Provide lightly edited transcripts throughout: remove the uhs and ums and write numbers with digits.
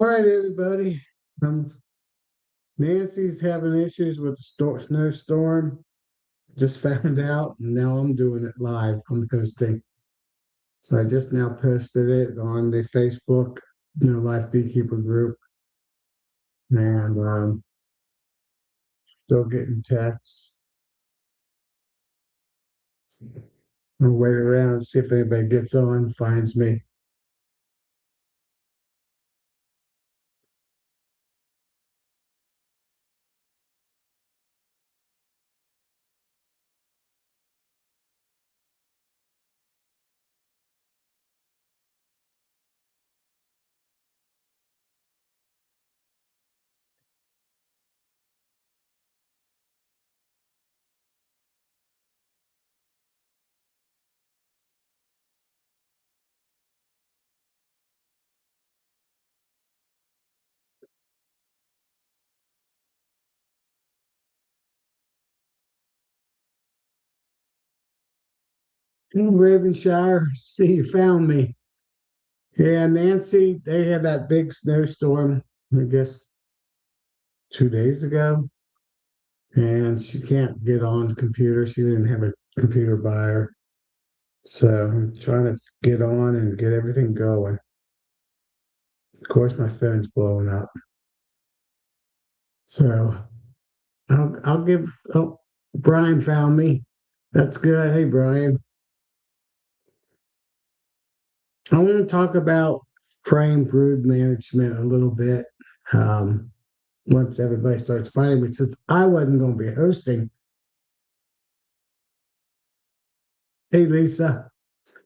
All right, everybody. Um, Nancy's having issues with the snowstorm. Just found out, and now I'm doing it live. I'm posting. So I just now posted it on the Facebook, Life Beekeeper group, and still getting texts. I'll wait around and see if anybody gets on, finds me. Ravenshire, see, you found me. Yeah, Nancy, they had that big snowstorm, I guess, 2 days ago. And she can't get on the computer. She didn't have a computer by her. So I'm trying to get on and get everything going. Of course, my phone's blowing up. So I'll give. Oh, Brian found me. That's good. Hey, Brian. I want to talk about frame brood management a little bit. Um, Once everybody starts finding me, since I wasn't going to be hosting. Hey, Lisa.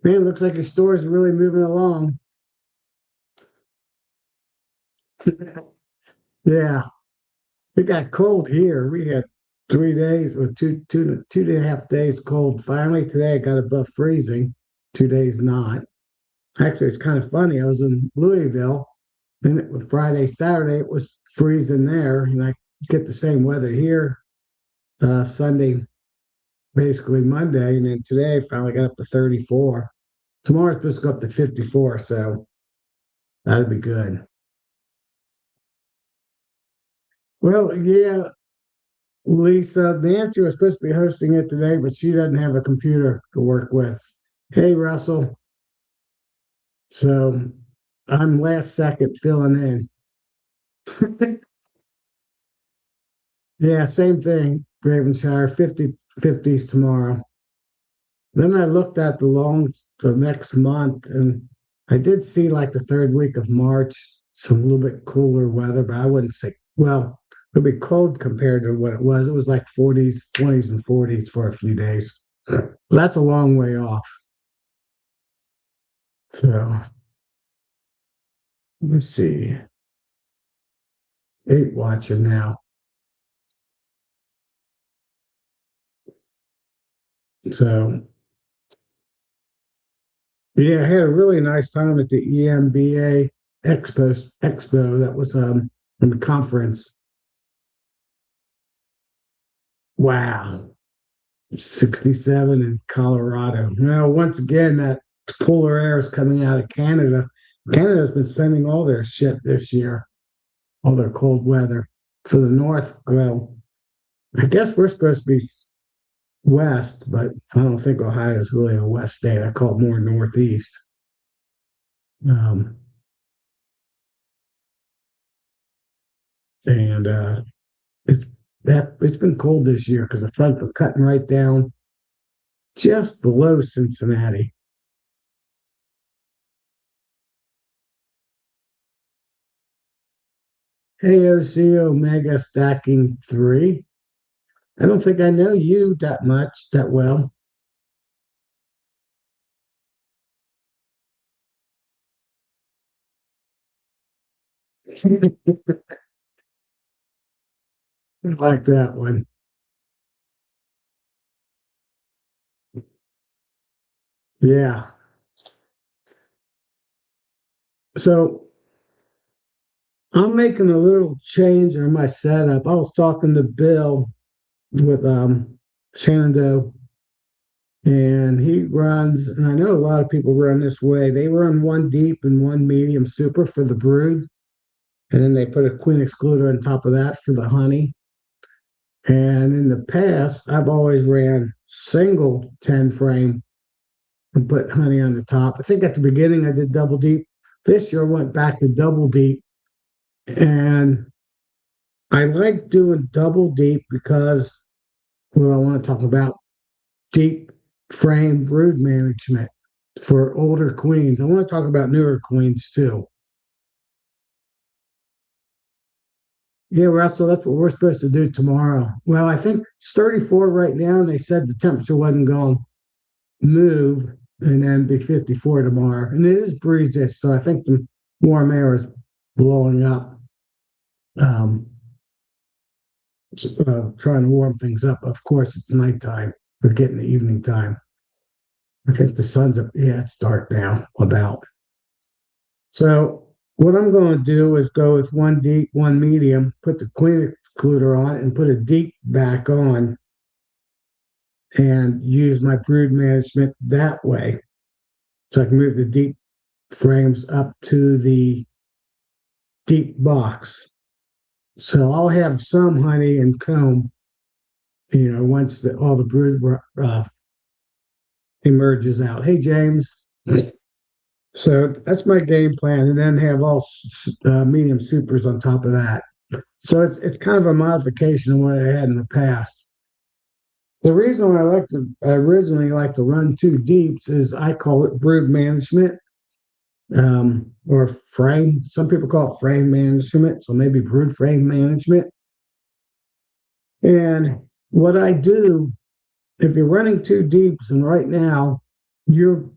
Man, looks like your store is really moving along. Yeah. It got cold here. We had 3 days or two and a half days cold. Finally, today I got above freezing. 2 days not. Actually, it's kind of funny. I was in Louisville, and it was Friday, Saturday. It was freezing there, and I get the same weather here. Sunday, basically Monday, and then today I finally got up to 34. Tomorrow's supposed to go up to 54, so that'd be good. Well, yeah, Lisa, Nancy was supposed to be hosting it today, but she doesn't have a computer to work with. Hey, Russell. So I'm last second filling in. Yeah, same thing, Ravenshire, 50 50s tomorrow. Then I looked at the next month, and I did see like the third week of March, some little bit cooler weather, but I wouldn't say, well, it'll be cold compared to what it was. It was like 40s, 20s, and 40s for a few days. That's a long way off. So let's see. Eight watching now. So yeah, I had a really nice time at the EMBA Expo. That was in the conference. Wow. 67 in Colorado. Now, once again, that polar air is coming out of Canada. Canada's been sending all their shit this year, all their cold weather. For the north, well, I guess we're supposed to be west, but I don't think Ohio is really a west state. I call it more northeast. Um, and it's it's been cold this year because the front's been cutting right down just below Cincinnati. AOC Omega Stacking 3. I don't think I know you that much, that well. Like that one. Yeah. So I'm making a little change in my setup. I was talking to Bill with Shenandoah, and he runs, and I know a lot of people run this way. They run one deep and one medium super for the brood. And then they put a queen excluder on top of that for the honey. And in the past, I've always ran single 10 frame and put honey on the top. I think at the beginning I did double deep. This year I went back to double deep. And I like doing double deep because what I want to talk about deep frame brood management for older queens. I want to talk about newer queens too. Yeah, Russell, that's what we're supposed to do tomorrow. Well, I think it's 34 right now, and they said the temperature wasn't going to move and then be 54 tomorrow. And it is breezy, so I think the warm air is blowing up, um, trying to warm things up. Of course, it's nighttime. We're getting the evening time. I think the sun's up. Yeah, it's dark now, about. So what I'm going to do is go with one deep, one medium, put the queen excluder on, and put a deep back on, and use my brood management that way. So I can move the deep frames up to the deep box. So I'll have some honey and comb, once all the brood emerges out. Hey, James. So that's my game plan, and then have all medium supers on top of that. So it's kind of a modification of what I had in the past. The reason I originally like to run two deeps is I call it brood management, or frame. Some people call it frame management, so maybe brood frame management. And what I do, if you're running two deeps, and right now your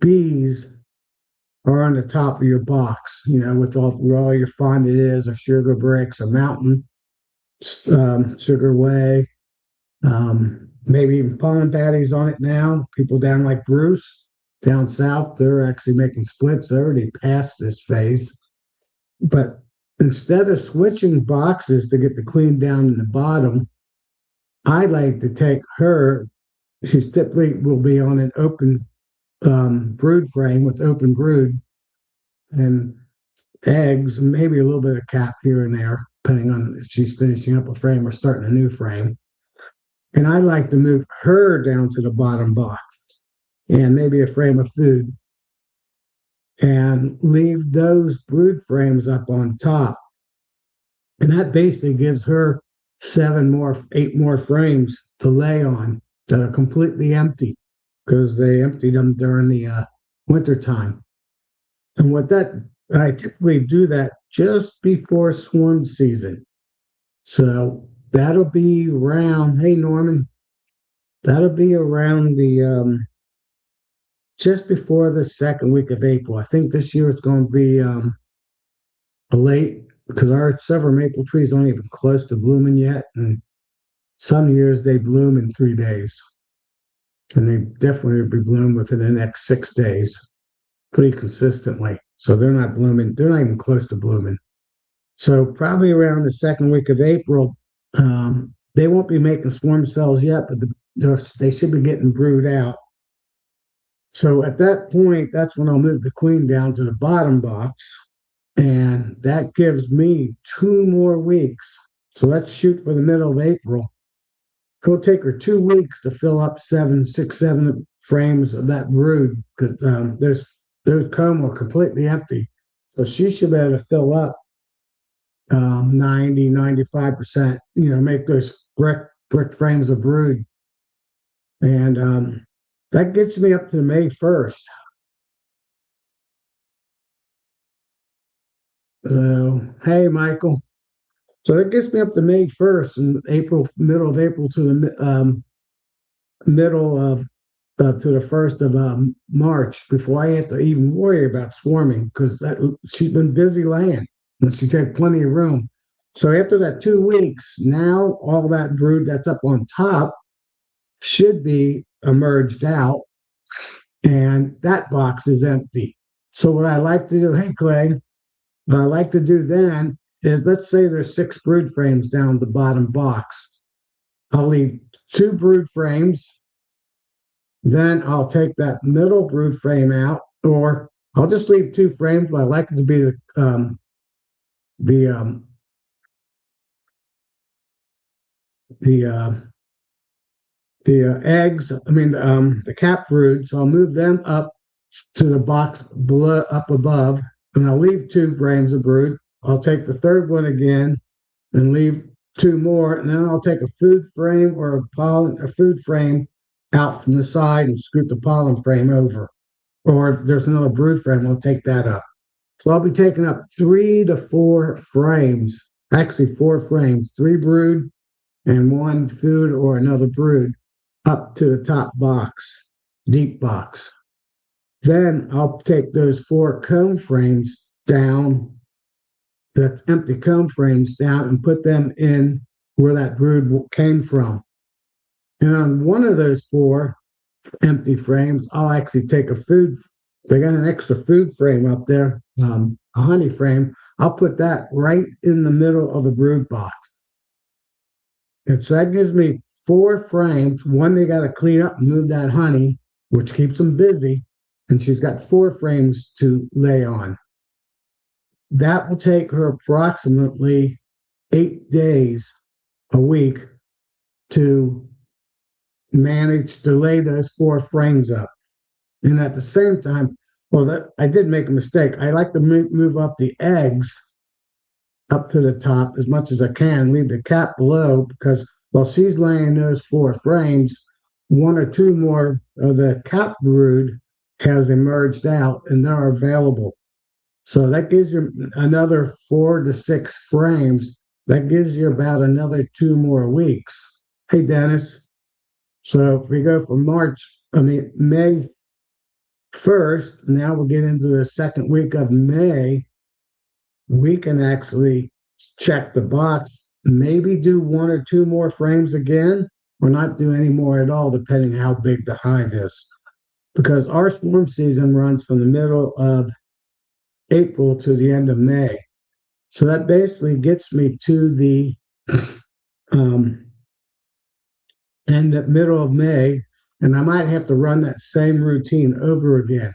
bees are on the top of your box, with all your fondant is, or sugar bricks, or mountain, sugar way, maybe even pollen patties on it now. People down like Bruce, down south, they're actually making splits. They're already past this phase. But instead of switching boxes to get the queen down in the bottom, I like to take her. She typically will be on an open brood frame with open brood and eggs, maybe a little bit of cap here and there, depending on if she's finishing up a frame or starting a new frame. And I like to move her down to the bottom box and maybe a frame of food and leave those brood frames up on top. And that basically gives her 8 more frames to lay on that are completely empty because they emptied them during the winter time. And I typically do that just before swarm season. So that'll be around, hey, Norman, that'll be around the just before the second week of April. I think this year it's going to be a late, because our several maple trees aren't even close to blooming yet. And some years they bloom in 3 days. And they definitely will be bloom within the next 6 days pretty consistently. So they're not blooming. They're not even close to blooming. So probably around the second week of April, they won't be making swarm cells yet, but they should be getting brood out. So at that point, that's when I'll move the queen down to the bottom box. And that gives me 2 more weeks. So let's shoot for the middle of April. It'll take her 2 weeks to fill up 7 frames of that brood, because those comb are completely empty. So she should be able to fill up 90, 95%, make those brick frames of brood. And that gets me up to May 1st. So, hey, Michael. So that gets me up to May 1st, and middle of April to the middle of to the 1st of March, before I have to even worry about swarming, because she's been busy laying and she takes plenty of room. So after that 2 weeks, now all that brood that's up on top should be emerged out, and that box is empty. So what I like to do, hey Clay, what I like to do then is, let's say there's 6 brood frames down the bottom box. I'll leave 2 brood frames. Then I'll take that middle brood frame out, or I'll just leave 2 frames, but I like it to be the um, the eggs. I mean, the cap brood. So I'll move them up to the box below, up above, and I'll leave 2 frames of brood. I'll take the third one again and leave 2 more, and then I'll take a food frame or a food frame out from the side and scoot the pollen frame over. Or if there's another brood frame, I'll take that up. So I'll be taking up 3 to 4 frames, actually 4 frames, 3 brood and 1 food or another brood up to the top box, deep box. Then I'll take those 4 comb frames down, the empty comb frames down, and put them in where that brood came from. And on one of those 4 empty frames, I'll actually take a food. They got an extra food frame up there, a honey frame. I'll put that right in the middle of the brood box. And so that gives me 4 frames. One, they got to clean up and move that honey, which keeps them busy. And she's got 4 frames to lay on. That will take her approximately 8 days a week to manage to lay those 4 frames up. And at the same time, I did make a mistake. I like to move up the eggs up to the top as much as I can, leave the cap below, because while she's laying those 4 frames, 1 or 2 more of the cap brood has emerged out and they're available. So that gives you another 4 to 6 frames. That gives you about another 2 more weeks. Hey, Dennis. So if we go from May 1st, now we'll get into the second week of May. We can actually check the box, maybe do 1 or 2 more frames again, or not do any more at all, depending how big the hive is. Because our swarm season runs from the middle of April to the end of May. So that basically gets me to the middle of May, and I might have to run that same routine over again.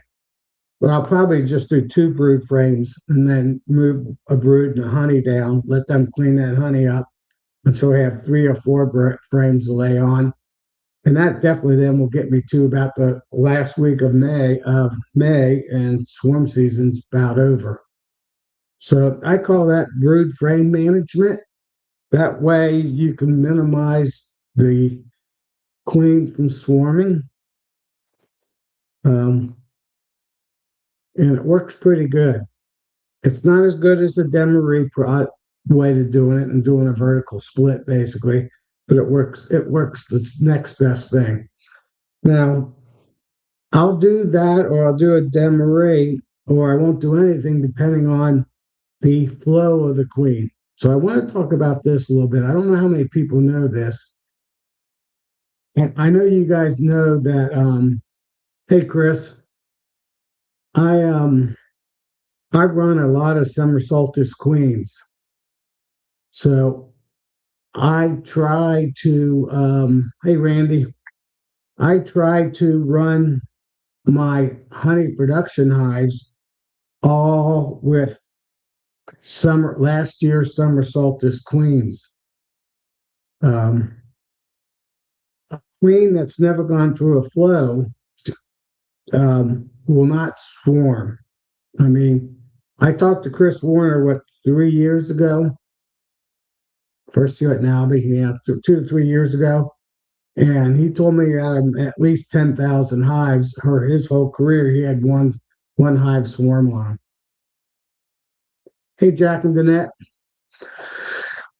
But I'll probably just do 2 brood frames and then move a brood and a honey down, let them clean that honey up until we have 3 or 4 frames to lay on. And that definitely then will get me to about the last week of May, and swarm season's about over. So I call that brood frame management. That way you can minimize the queen from swarming. And it works pretty good. It's not as good as the Demery way to doing it and doing a vertical split, basically, but it works. It works. The next best thing. Now, I'll do that, or I'll do a Demery, or I won't do anything, depending on the flow of the queen. So I want to talk about this a little bit. I don't know how many people know this. And I know you guys know that. Hey, Chris, I run a lot of summer solstice queens. So I try to, hey, Randy, I try to run my honey production hives all with last year's summer solstice queens. A queen that's never gone through a flow will not swarm. I mean, I talked to Chris Warner, 3 years ago? First year at Nalby, 2 to 3 years ago. And he told me out of at least 10,000 hives, his whole career, he had one hive swarm on him. Hey, Jack and Danette.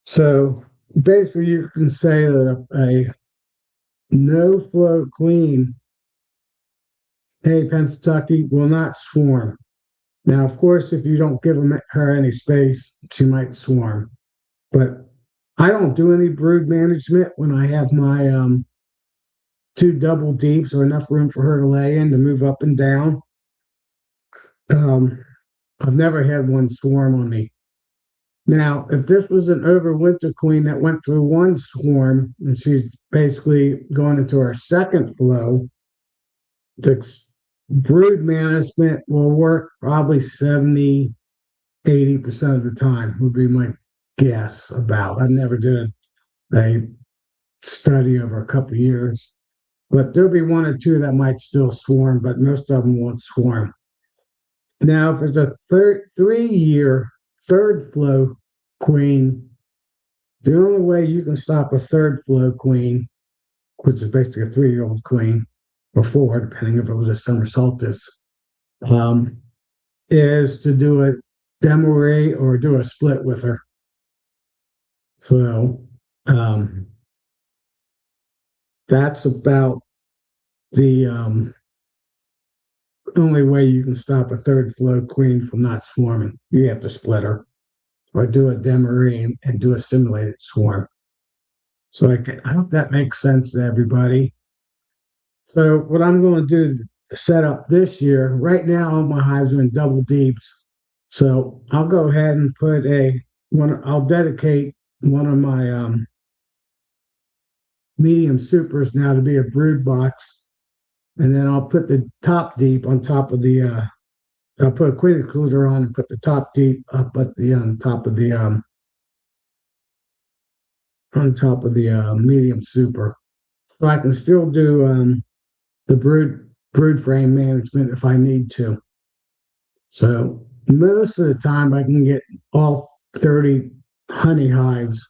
So basically, you can say that a no-flow queen, hey, Pennsylvania, will not swarm. Now, of course, if you don't give her any space, she might swarm. But I don't do any brood management when I have my 2 double deeps, or enough room for her to lay in to move up and down. I've never had one swarm on me. Now, if this was an overwinter queen that went through 1 swarm and she's basically going into her second flow, the brood management will work probably 70 80% of the time would be my guess about. I never did a study over a couple of years, but there'll be one or two that might still swarm, but most of them won't swarm. Now, if there's a 3-year third flow queen, the only way you can stop a third flow queen, which is basically a 3-year-old queen, or four, depending if it was a summer solstice, is to do a demarree or do a split with her. So that's about the only way you can stop a third flow queen from not swarming. You have to split her or do a demarree and do a simulated swarm. So I hope that makes sense to everybody. So what I'm going to do to set up this year, right now all my hives are in double deeps. So I'll go ahead and put I'll dedicate one of my medium supers now to be a brood box. And then I'll put the top deep on top of the I'll put a queen excluder on and put the top deep up at the on top of the medium super. So I can still do the brood frame management if I need to. So most of the time I can get all 30 honey hives.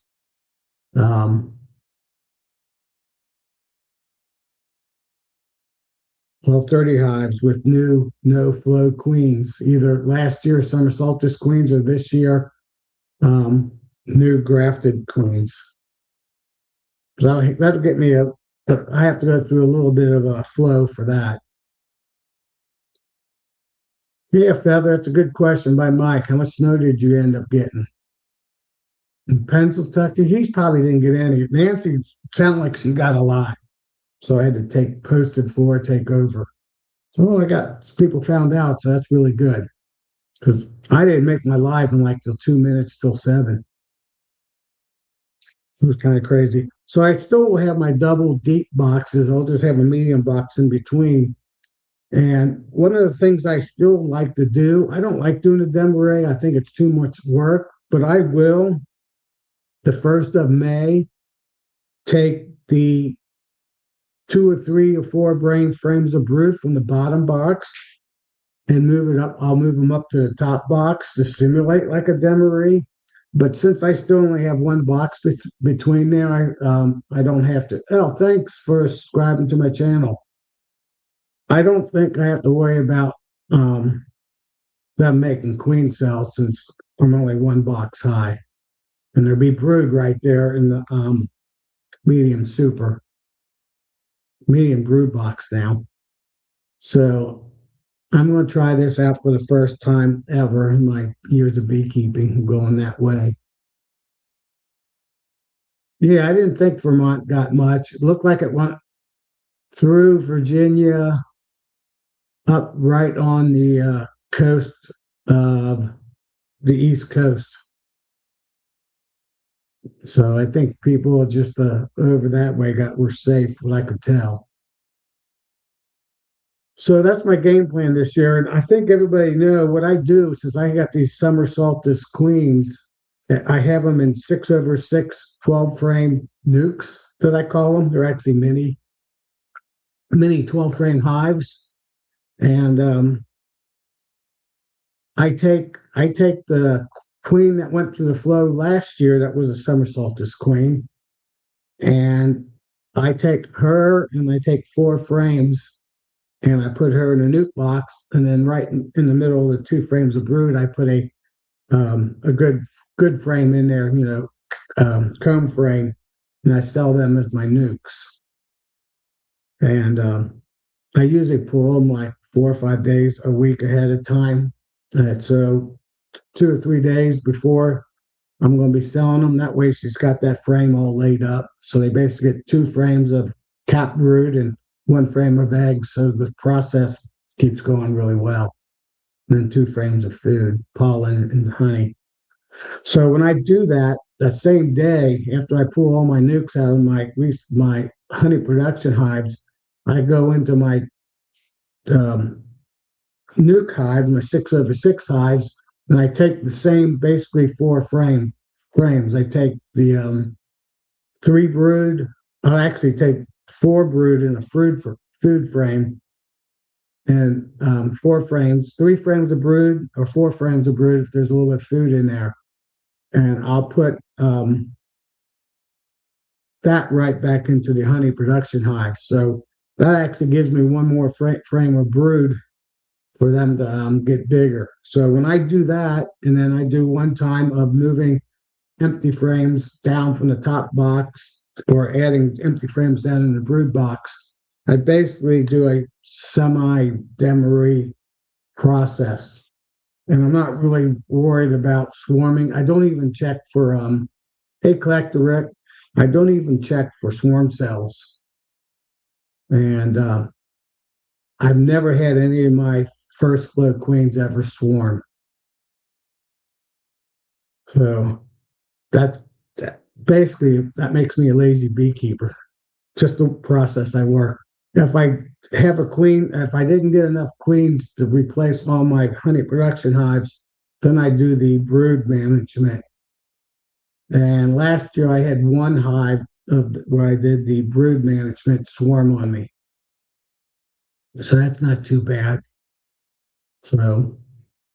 All 30 hives with new no flow queens, either last year summer solstice queens or this year new grafted queens. That'll get me I have to go through a little bit of a flow for that. Yeah, Feather, that's a good question by Mike. How much snow did you end up getting? In Pennsylvania, he probably didn't get any. Nancy sounded like she got a lot. So I had to take over. So I got people found out, so that's really good. Because I didn't make my live in like till 2 minutes till 7. It was kind of crazy. So I still will have my double deep boxes. I'll just have a medium box in between. And one of the things I still like to do, I don't like doing the demarree. I think it's too much work, but I will, the 1st of May, take the 2 or 3 or 4 brain frames of brood from the bottom box and move it up. I'll move them up to the top box to simulate like a demarree. But since I still only have one box between there, I don't have to. Oh, thanks for subscribing to my channel. I don't think I have to worry about them making queen cells since I'm only one box high. And there'll be brood right there in the medium brood box now. So I'm going to try this out for the first time ever in my years of beekeeping, going that way. Yeah, I didn't think Vermont got much. It looked like it went through Virginia, up right on the coast of the East Coast. So I think people just over that way were safe, what I could tell. So that's my game plan this year. And I think everybody know what I do since I got these summer solstice queens. I have them in 6/6 12 frame nukes that I call them. They're actually mini 12 frame hives. And I take the queen that went through the flow last year, that was a summer solstice queen. And I take her and I take 4 frames and I put her in a nuke box, and then right in the middle of the 2 frames of brood, I put a good frame in there, comb frame, and I sell them as my nukes. And I usually pull them like 4 or 5 days, a week ahead of time. So 2 or 3 days before I'm going to be selling them. That way she's got that frame all laid up. So they basically get 2 frames of cap brood and 1 frame of eggs, so the process keeps going really well. And then 2 frames of food, pollen and honey. So when I do that same day, after I pull all my nukes out of my honey production hives, I go into my nuke hive, my 6/6 hives, And I take the same, basically frames. I take the three brood. I actually take four brood in a food frame, and four frames, three frames of brood or four frames of brood if there's a little bit of food in there. And I'll put that right back into the honey production hive. So that actually gives me one more frame of brood for them to get bigger. So when I do that, and then I do one time of moving empty frames down from the top box or adding empty frames down in the brood box, I basically do a semi-demery process. And I'm not really worried about swarming. I don't even check for, hey, Collector Rick, I don't even check for swarm cells. And I've never had any of my first flow queens ever swarm. So that basically that makes me a lazy beekeeper. Just the process I work. If I have a queen, if I didn't get enough queens to replace all my honey production hives, then I do the brood management. And last year I had one hive where I did the brood management swarm on me. So that's not too bad. So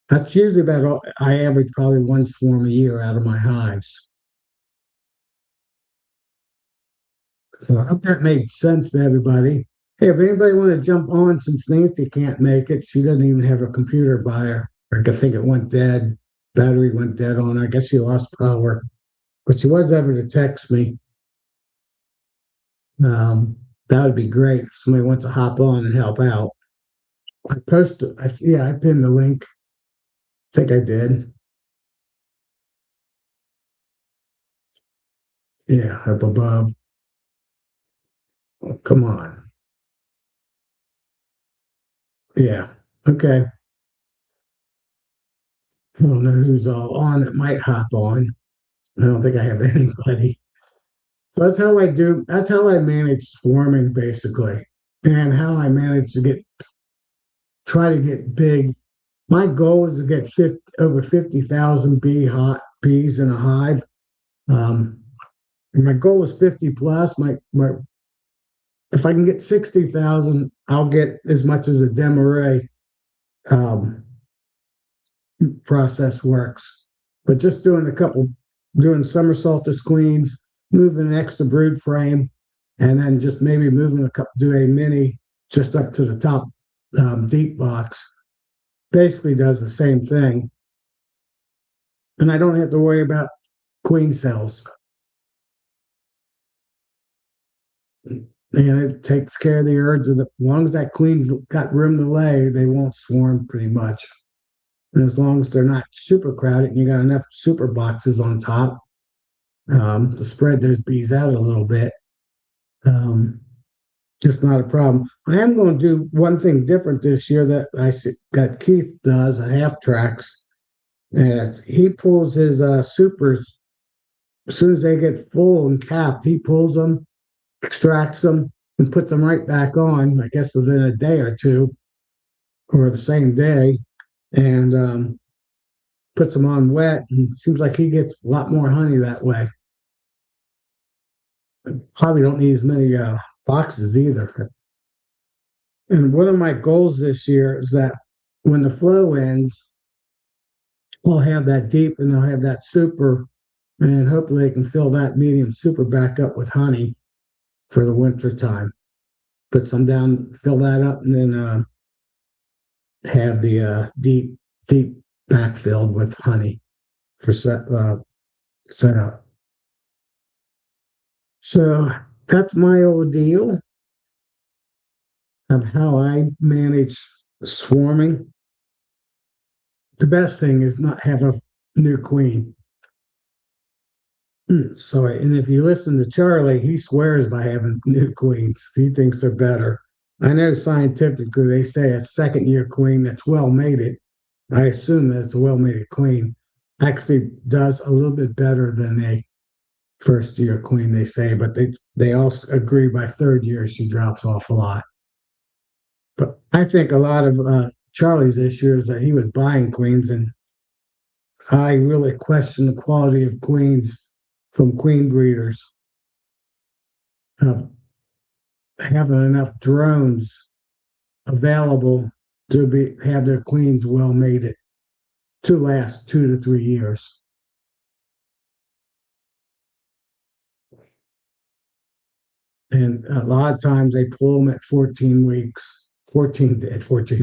that's usually about all. I average probably one swarm a year out of my hives. So I hope that made sense to everybody. Hey, if anybody want to jump on, since Nancy can't make it, she doesn't even have a computer by her. I think it went dead. Battery went dead on her. I guess she lost power. But she was able to text me. That would be great if somebody wants to hop on and help out. I posted, I pinned the link. I think I did. Yeah, up above. Oh, come on. Yeah. Okay. I don't know who's all on that might hop on. I don't think I have anybody. So that's how I manage swarming basically. And how I manage to try to get big. My goal is to get over 50,000 bees in a hive. And my goal is 50 plus. If I can get 60,000, I'll get as much as a Demarest process works. But just doing summer solstice queens, moving an extra brood frame, and then just maybe moving do a mini just up to the top deep box, basically does the same thing. And I don't have to worry about queen cells. And it takes care of the urge as long as that queen's got room to lay, they won't swarm pretty much. And as long as they're not super crowded and you got enough super boxes on top to spread those bees out a little bit, just not a problem. I am going to do one thing different this year that Keith does, a half tracks. And he pulls his supers as soon as they get full and capped, he pulls them, extracts them, and puts them right back on, I guess within a day or two, or the same day, and puts them on wet. And it seems like he gets a lot more honey that way. Probably don't need as many boxes either. And one of my goals this year is that when the flow ends, I'll have that deep and I'll have that super, and hopefully they can fill that medium super back up with honey for the winter time. Put some down, fill that up, and then have the deep back filled with honey for setup. So that's my ordeal of how I manage swarming. The best thing is not have a new queen. Sorry, and if you listen to Charlie, he swears by having new queens. He thinks they're better. I know scientifically they say a second year queen that's well mated. I assume that it's a well mated queen actually does a little bit better than a first year queen, they say, but they also agree by third year she drops off a lot. But I think a lot of Charlie's issue is that he was buying queens and I really question the quality of queens from queen breeders. Uh, Having enough drones available to be have their queens well mated to last 2 to 3 years. And a lot of times they pull them at 14 weeks, 14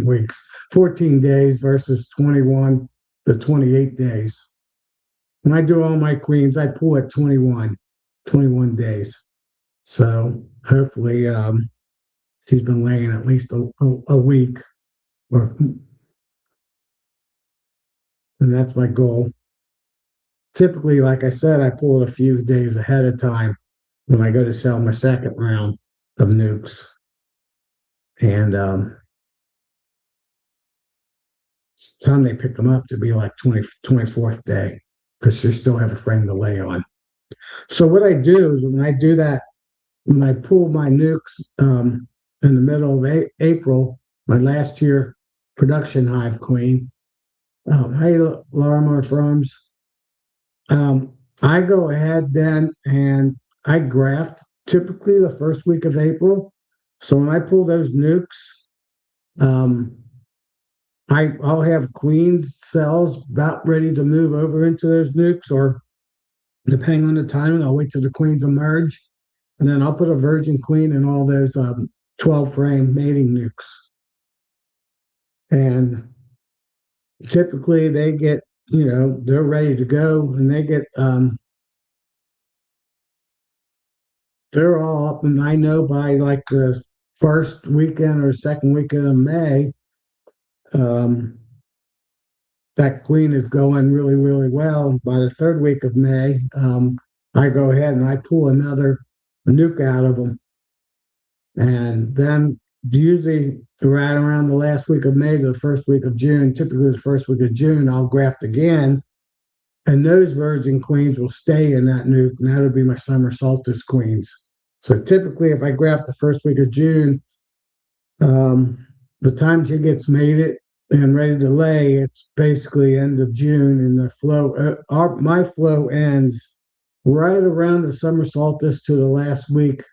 weeks, 14 days versus 21 to 28 days. When I do all my queens, I pull at 21 days. So hopefully she's been laying at least a week, or and that's my goal. Typically, like I said, I pull it a few days ahead of time when I go to sell my second round of nukes. And some they pick them up to be like 24th day because you still have a frame to lay on. So what I do is when I do that, when I pull my nukes in the middle of April, my last year production hive queen, hey, Larimer Frums, I go ahead then and I graft typically the first week of April. So when I pull those nukes, um, I'll have queens cells about ready to move over into those nukes, or depending on the timing, I'll wait till the queens emerge, and then I'll put a virgin queen in all those 12 frame mating nukes. And typically they get, they're ready to go, and they're all up, and I know by like the first weekend or second weekend of May, um, that queen is going really, really well. By the third week of May, I go ahead and I pull another nuke out of them. And then usually right around the last week of May to the first week of June, typically the first week of June, I'll graft again. And those virgin queens will stay in that nuke, and that'll be my summer solstice queens. So typically, if I graft the first week of June, the time she gets mated and ready to lay, it's basically end of June, and the flow, my flow ends right around the summer solstice to the last week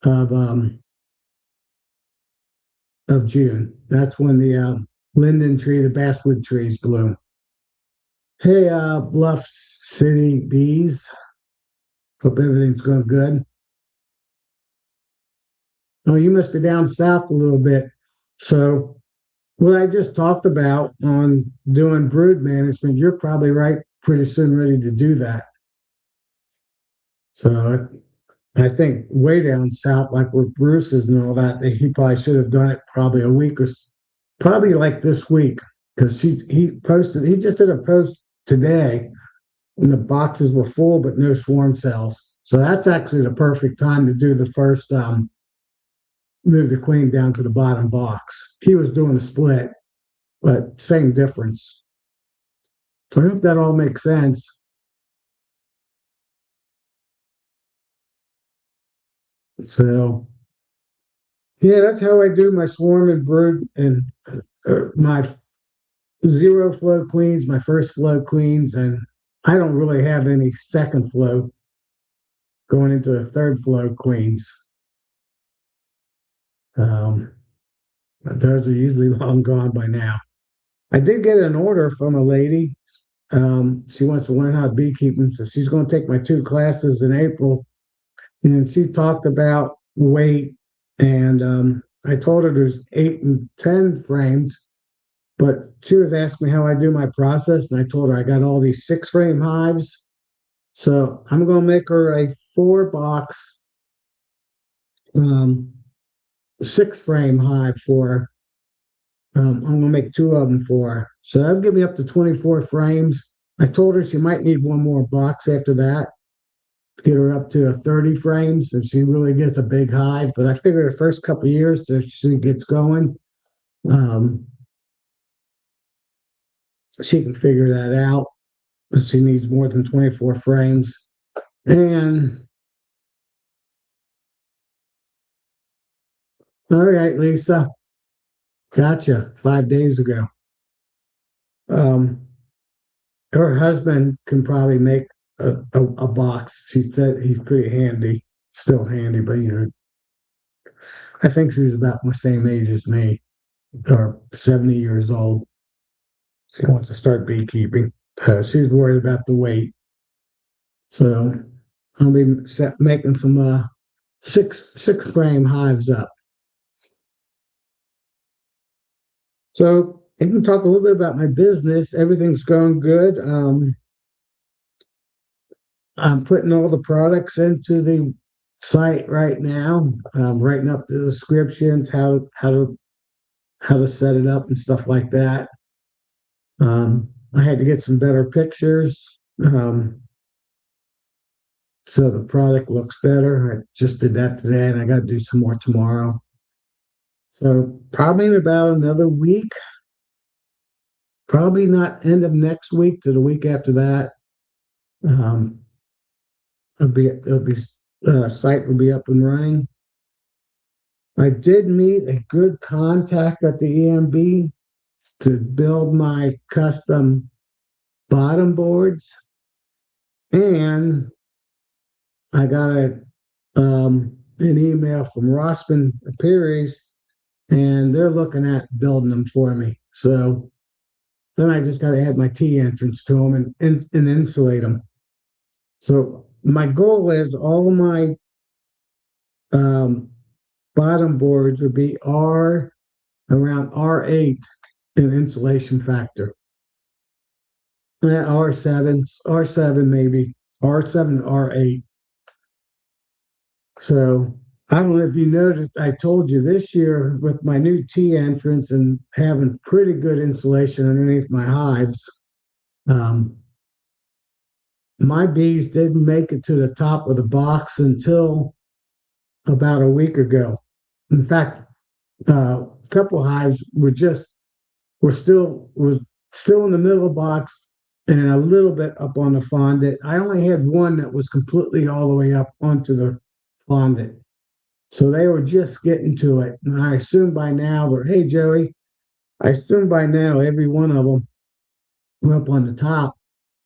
of June. That's when the linden tree, the basswood trees bloom. Hey, Bluff City Bees. Hope everything's going good. Oh, you must be down south a little bit. So what I just talked about on doing brood management, you're probably right pretty soon ready to do that. So I think way down south, like where Bruce is and all that, he probably should have done it probably a week or probably like this week, because he just did a post today and the boxes were full but no swarm cells. So that's actually the perfect time to do the first move the queen down to the bottom box. He was doing a split, but same difference. So I hope that all makes sense. So yeah, that's how I do my swarm and brood and my zero flow queens, my first flow queens, and I don't really have any second flow going into the third flow queens. Um, those are usually long gone by now. I did get an order from a lady. She wants to learn how to beekeeping, so she's going to take my 2 classes in April. And she talked about weight, and I told her there's 8 and 10 frames, but she was asking me how I do my process, and I told her I got all these 6 frame hives. So I'm going to make her a 4 box, um, 6 frame hive for her. I'm going to make 2 of them for her. So that'll give me up to 24 frames. I told her she might need one more box after that to get her up to 30 frames if she really gets a big hive. But I figure the first couple of years till she gets going, um, she can figure that out. She needs more than 24 frames. And all right, Lisa, gotcha. 5 days ago. Um, her husband can probably make a box. She said he's pretty handy, still handy, but I think she was about the same age as me, or 70 years old. She wants to start beekeeping. She's worried about the weight. So I'll be making some six frame hives up. So I can talk a little bit about my business. Everything's going good. I'm putting all the products into the site right now. Writing up the descriptions, how to set it up and stuff like that. I had to get some better pictures, so the product looks better. I just did that today, and I got to do some more tomorrow. So probably in about another week, probably not end of next week to the week after that. Um, it'll be site will be up and running. I did meet a good contact at the EMB to build my custom bottom boards, and I got an email from Rossman Apiaries, and they're looking at building them for me. So then I just got to add my T entrance to them and insulate them. So my goal is all of my um, bottom boards would be around R8 in insulation factor. R7 maybe, R7, R8. So I don't know if you noticed, I told you this year with my new T entrance and having pretty good insulation underneath my hives, my bees didn't make it to the top of the box until about a week ago. In fact, a couple hives were still in the middle of the box and a little bit up on the fondant. I only had one that was completely all the way up onto the fondant. So they were just getting to it. And I assume by now hey, Joey, I assume by now every one of them were up on the top.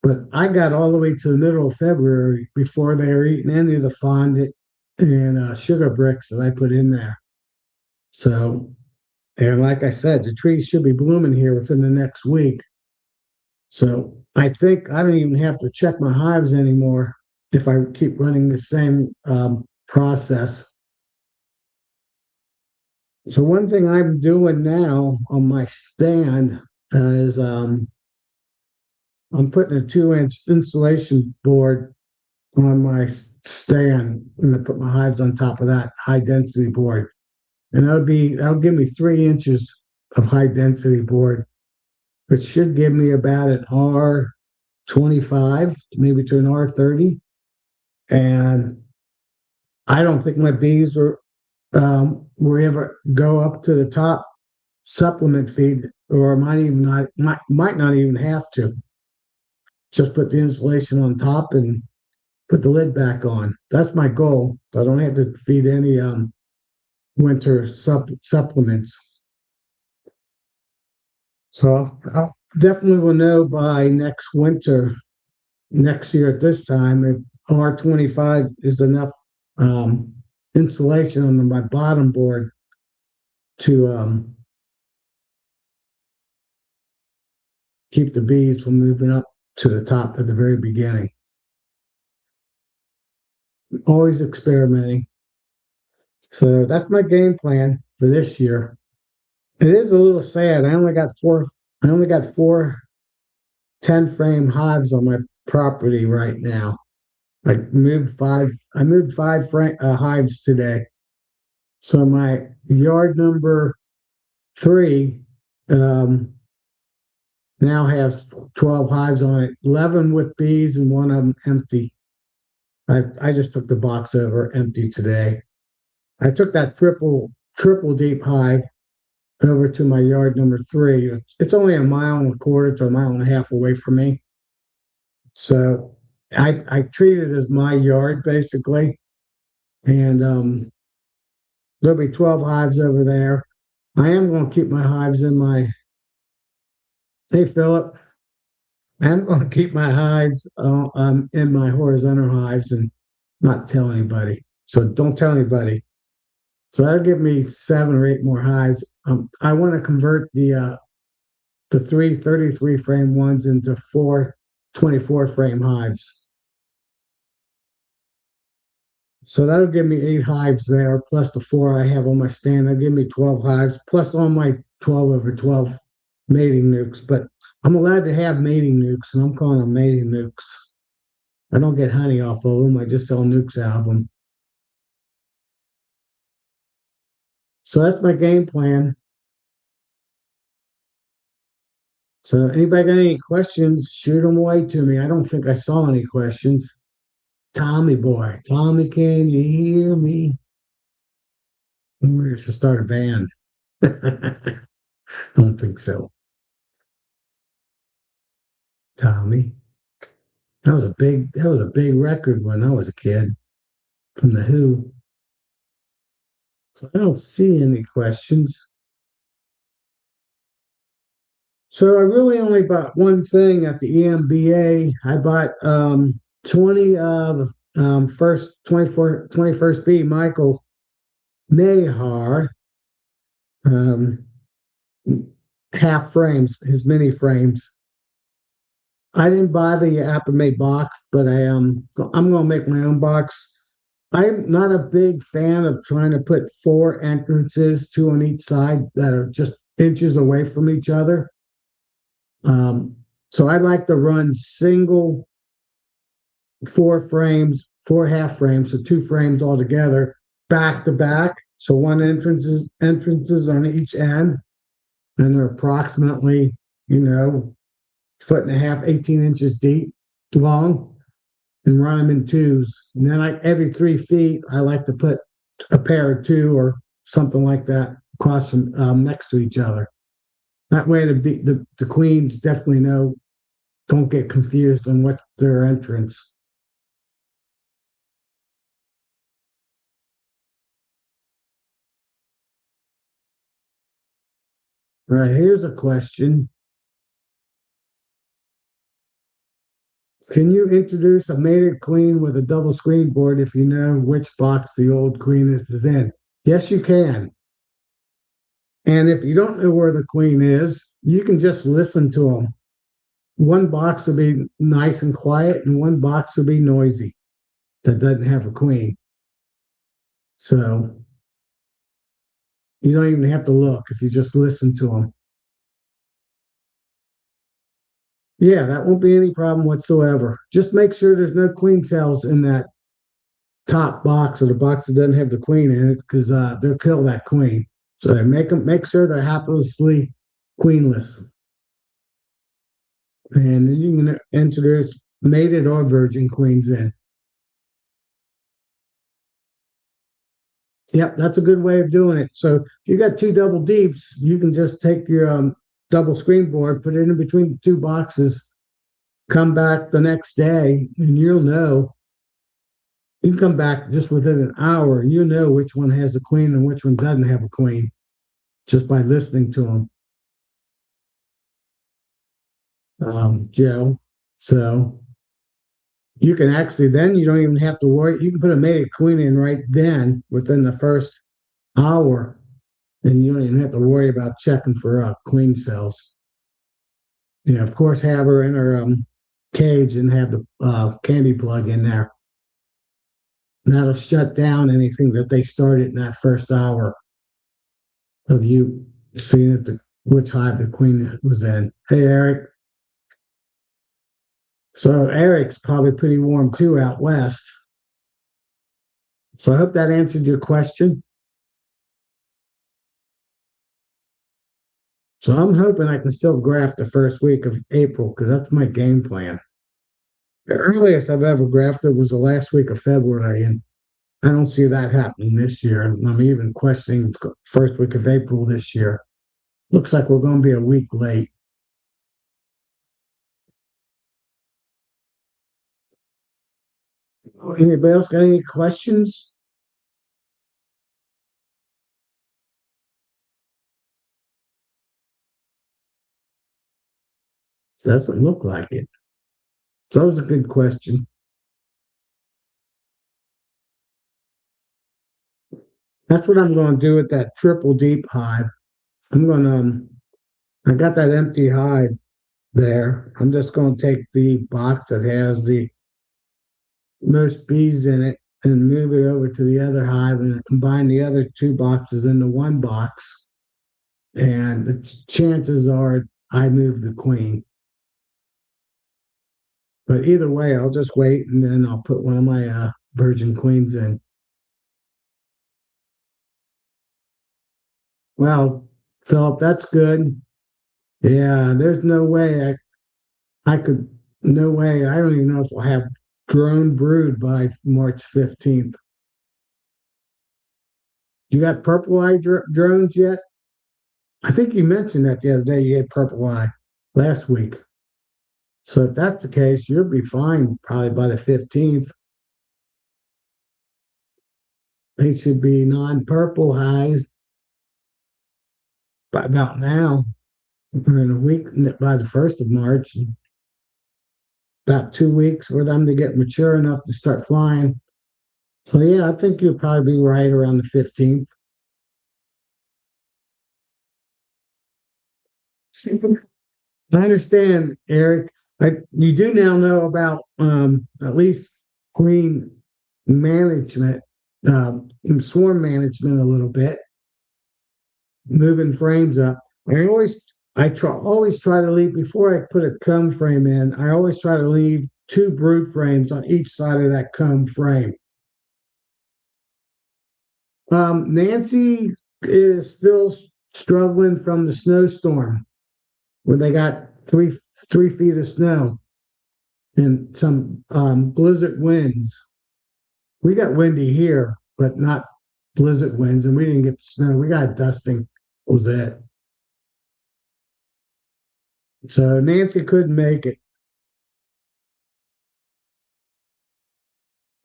But I got all the way to the middle of February before they were eating any of the fondant and sugar bricks that I put in there. So, and like I said, the trees should be blooming here within the next week. So I think I don't even have to check my hives anymore if I keep running the same process. So one thing I'm doing now on my stand is I'm putting a 2-inch insulation board on my stand, and I put my hives on top of that high density board, and that'll give me 3 inches of high density board, which should give me about an R25, maybe to an R30, and I don't think my bees will ever go up to the top supplement feed, or might not even have to. Just put the insulation on top and put the lid back on. That's my goal. I don't have to feed any winter supplements. So I'll definitely will know by next winter, next year at this time, if R25 is enough insulation on my bottom board to keep the bees from moving up to the top at the very beginning. Always experimenting. So that's my game plan for this year. It is a little sad. I only got four 10-frame hives on my property right now. I moved five hives today. So my yard number 3 now has 12 hives on it, 11 with bees and one of them empty. I just took the box over empty today. I took that triple deep hive over to my yard number 3. It's only 1.25 miles to 1.5 miles away from me. So I treat it as my yard basically. And there'll be 12 hives over there. I am going to keep my hives in my, hey, Philip. I'm going to keep my hives in my horizontal hives and not tell anybody. So don't tell anybody. So that'll give me 7 or 8 more hives. I want to convert the three 33 frame ones into four 24 frame hives. So that'll give me 8 hives there, plus the 4 I have on my stand. That'll give me 12 hives, plus all my 12/12 mating nukes. But I'm allowed to have mating nukes, and I'm calling them mating nukes. I don't get honey off of them. I just sell nukes out of them. So that's my game plan. So anybody got any questions, shoot them away to me. I don't think I saw any questions. Tommy boy, Tommy, can you hear me? We're to start a band. I don't think so. Tommy. That was a big record when I was a kid from the Who. So I don't see any questions. So I really only bought one thing at the EMBA. I bought 20 of first 21st B Michael Nahar um, half frames, his mini frames. I didn't buy the Appamate box, but I'm going to make my own box. I'm not a big fan of trying to put 4 entrances, 2 on each side that are just inches away from each other. So I like to run single 4 frames, 4 half frames, so 2 frames altogether, back to back. So one entrances on each end, and they're approximately, 1.5 feet, 18 inches deep, long, and run them in twos. And then every 3 feet, I like to put a pair of two or something like that across them next to each other. That way, the queens definitely don't get confused on what their entrance. All right, here's a question. Can you introduce a mated queen with a double screen board if you know which box the old queen is in? Yes, you can. And if you don't know where the queen is, you can just listen to them. One box will be nice and quiet, and one box will be noisy that doesn't have a queen. So you don't even have to look if you just listen to them. Yeah, that won't be any problem whatsoever. Just make sure there's no queen cells in that top box or the box that doesn't have the queen in it, because they'll kill that queen. So they make sure they're haplessly queenless, and then you can introduce mated or virgin queens in. Yep, that's a good way of doing it. So if you got 2 double deeps, you can just take your double screen board, put it in between the 2 boxes, come back the next day, and you'll know. You can come back just within an hour, and you know which one has a queen and which one doesn't have a queen just by listening to them, Joe. So you can actually, then you don't even have to worry. You can put a mated queen in right then within the first hour, and you don't even have to worry about checking for queen cells. Of course, have her in her cage and have the candy plug in there. And that'll shut down anything that they started in that first hour of you seeing which hive the queen was in. Hey, Eric. So Eric's probably pretty warm too out west. So I hope that answered your question. So I'm hoping I can still graft the first week of April, because that's my game plan. The earliest I've ever grafted was the last week of February, and I don't see that happening this year. I'm even questioning first week of April this year. Looks like we're going to be a week late. Anybody else got any questions? Doesn't look like it. So that was a good question. That's what I'm going to do with that triple deep hive. I'm going to, I got that empty hive there. I'm just going to take the box that has the most bees in it and move it over to the other hive and combine the other two boxes into one box. And the chances are I move the queen. But either way, I'll just wait and then I'll put one of my virgin queens in. Well, Philip, that's good. Yeah, there's no way I could, no way. I don't even know if I'll have drone brood by March 15th. You got purple eye drones yet? I think you mentioned that the other day you had purple eye last week. So if that's the case, you'll be fine probably by the 15th. They should be non-purple highs by about now. We're in a week by the 1st of March. About 2 weeks for them to get mature enough to start flying. So yeah, I think you'll probably be right around the 15th. I understand, Eric. You do now know about at least queen management, swarm management a little bit, moving frames up. Always try to leave before I put a comb frame in. I always try to leave two brood frames on each side of that comb frame. Nancy is still struggling from the snowstorm where they got three feet of snow and some blizzard winds. We got windy here, but not blizzard winds, and we didn't get snow. We got dusting. Was it? So Nancy couldn't make it.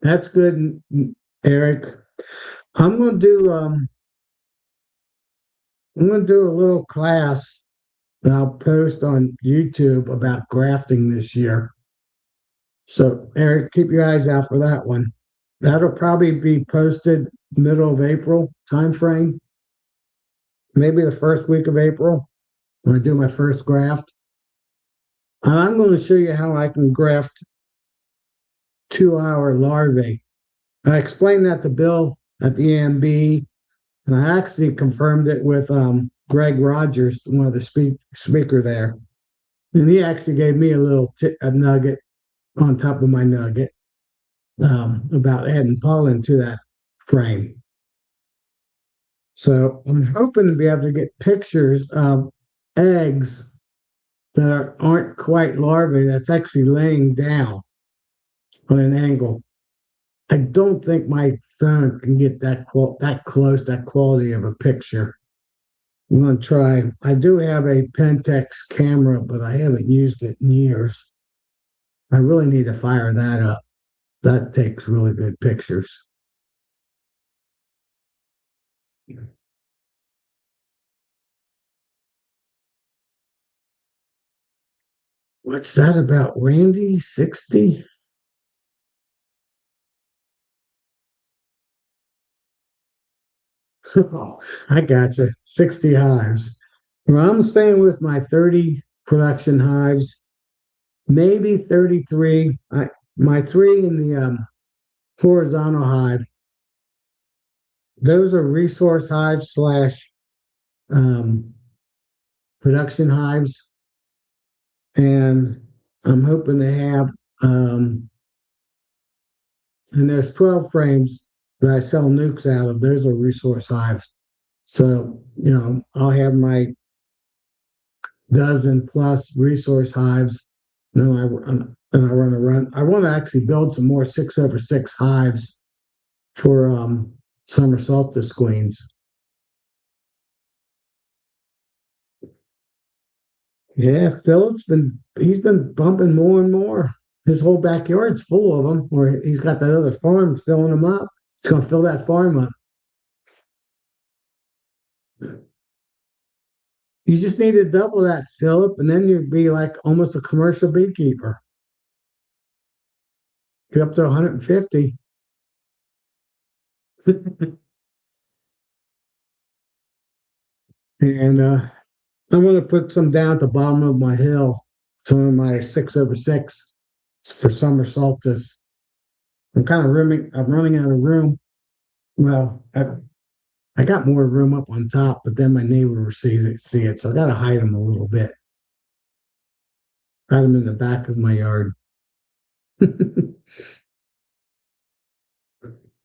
That's good, Eric. I'm going to do um, I'm going to do a little class that I'll post on YouTube about grafting this year. So Eric, keep your eyes out for that one. That'll probably be posted middle of April time frame, maybe the first week of April when I do my first graft. And I'm going to show you how I can graft 2-hour larvae. I explained that to Bill at the AMB, and I actually confirmed it with Greg Rogers, one of the speaker there. And he actually gave me a nugget on top of my nugget about adding pollen to that frame. So I'm hoping to be able to get pictures of eggs that aren't quite larvae that's actually laying down on an angle. I don't think my phone can get that close, that quality of a picture. I'm going to try. I do have a Pentax camera, but I haven't used it in years. I really need to fire that up. That takes really good pictures. What's that about, Randy? 60? Oh, I gotcha. 60 hives. Well, I'm staying with my 30 production hives, maybe 33. My three in the horizontal hive, those are resource hives slash um, production hives. And I'm hoping to have, and there's 12 frames that I sell nukes out of. Those are resource hives. So, I'll have my dozen plus resource hives. And I want to run. I want to actually build some more 6/6 hives for summer solstice queens. Yeah, he's been bumping more and more. His whole backyard's full of them. Or he's got that other farm filling them up. He's gonna fill that farm up. You just need to double that, Philip, and then you'd be like almost a commercial beekeeper. Get up to 150. And I'm going to put some down at the bottom of my hill, some of my 6/6 for summer solstice. I'm running out of room. Well, I got more room up on top, but then my neighbor will see it. So I got to hide them a little bit. Hide them in the back of my yard.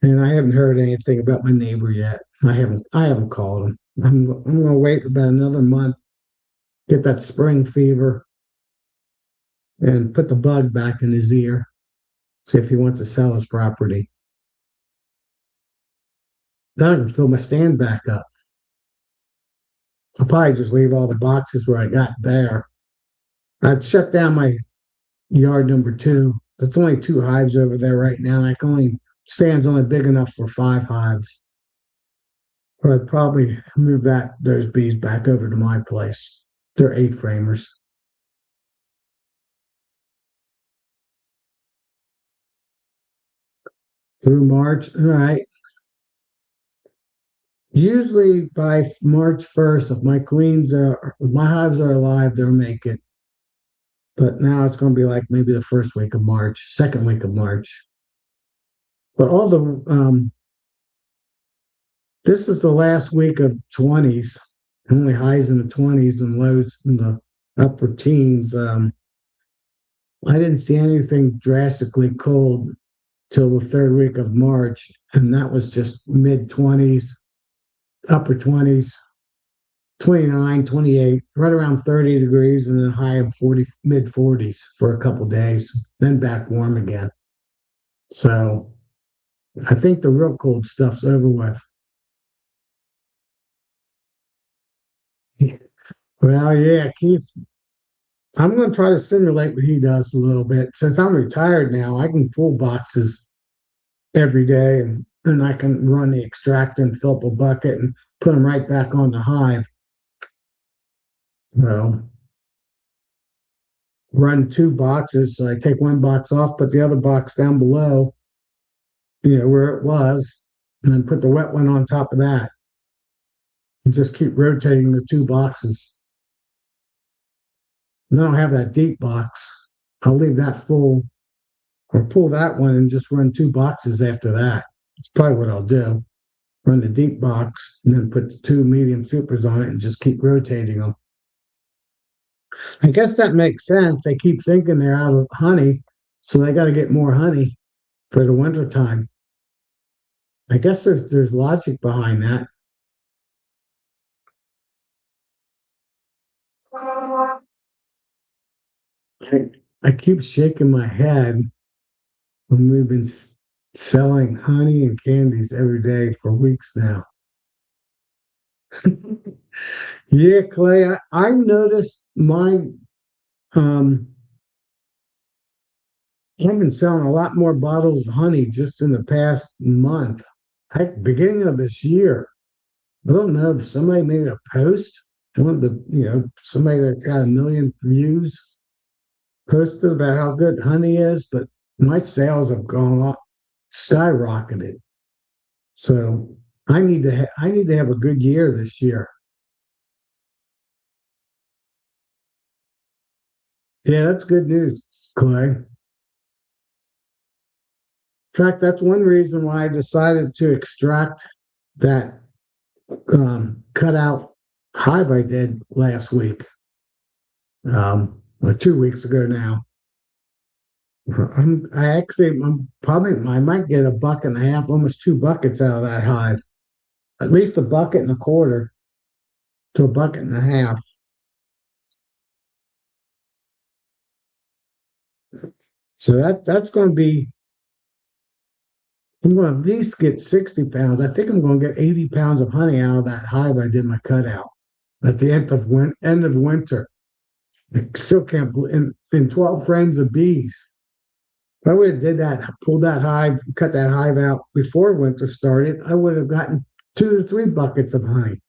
And I haven't heard anything about my neighbor yet. I haven't called him. I'm gonna wait about another month, get that spring fever, and put the bug back in his ear. See if he wants to sell his property. Then I can fill my stand back up. I'll probably just leave all the boxes where I got there. I'd shut down my yard number two. There's only two hives over there right now. I can only stand's only big enough for 5 hives. But I'd probably move those bees back over to my place. They're 8 framers. Through March. All right. Usually by March 1st, if my hives are alive, they'll make it. But now it's going to be like maybe the first week of March, second week of March. But this is the last week of 20s, only highs in the 20s and lows in the upper teens. I didn't see anything drastically cold till the third week of March, and that was just mid 20s, upper 20s, 29, 28, right around 30 degrees, and then high of 40, mid 40s for a couple days, then back warm again. So I think the real cold stuff's over with. Well, yeah, Keith, I'm going to try to simulate what he does a little bit. Since I'm retired now, I can pull boxes every day and I can run the extractor and fill up a bucket and put them right back on the hive. Well, run 2 boxes. So I take one box off, put the other box down below, where it was, and then put the wet one on top of that. And just keep rotating the 2 boxes. And I don't have that deep box. I'll leave that full or pull that one and just run 2 boxes after that. That's probably what I'll do. Run the deep box and then put the 2 medium supers on it and just keep rotating them. I guess that makes sense. They keep thinking they're out of honey, so they got to get more honey for the winter time. I guess there's logic behind that. I keep shaking my head when we've been selling honey and candies every day for weeks now. Yeah, Clay, I noticed um I've been selling a lot more bottles of honey just in the past month. Heck, beginning of this year. I don't know if somebody made a post. Somebody that's got 1 million views posted about how good honey is, but my sales have gone up, skyrocketed. So I need to have a good year this year. Yeah, that's good news, Clay. In fact, that's one reason why I decided to extract that cutout hive I did last week, or 2 weeks ago now. I might get a bucket and a half, almost 2 buckets out of that hive. At least a bucket and a quarter to a bucket and a half. So that's going to be. I'm going to at least get 60 pounds. I think I'm going to get 80 pounds of honey out of that hive I did my cutout at the end of winter. I still can't believe in 12 frames of bees. If I would have did that, pulled that hive, cut that hive out before winter started, I would have gotten 2 to 3 buckets of honey.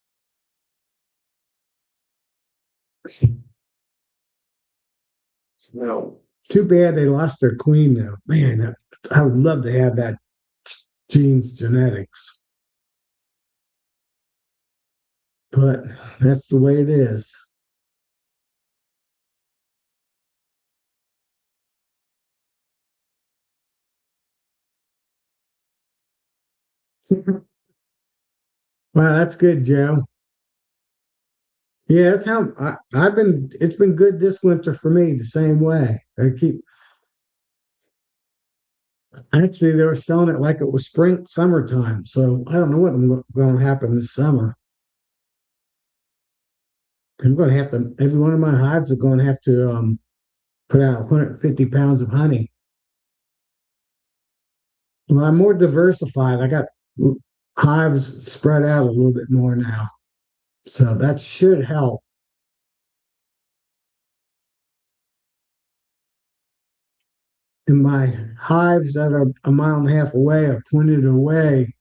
Well, too bad they lost their queen though. Man, I would love to have that gene's genetics, but that's the way it is. Wow, that's good, Joe. Yeah, that's how I've been. It's been good this winter for me the same way. I keep actually they were selling it like it was summertime. So I don't know what going to happen this summer. I'm going to have to. Every one of my hives are going to have to put out 150 pounds of honey. Well, I'm more diversified. I got hives spread out a little bit more now, so that should help. And my hives that are a mile and a half away are pointed away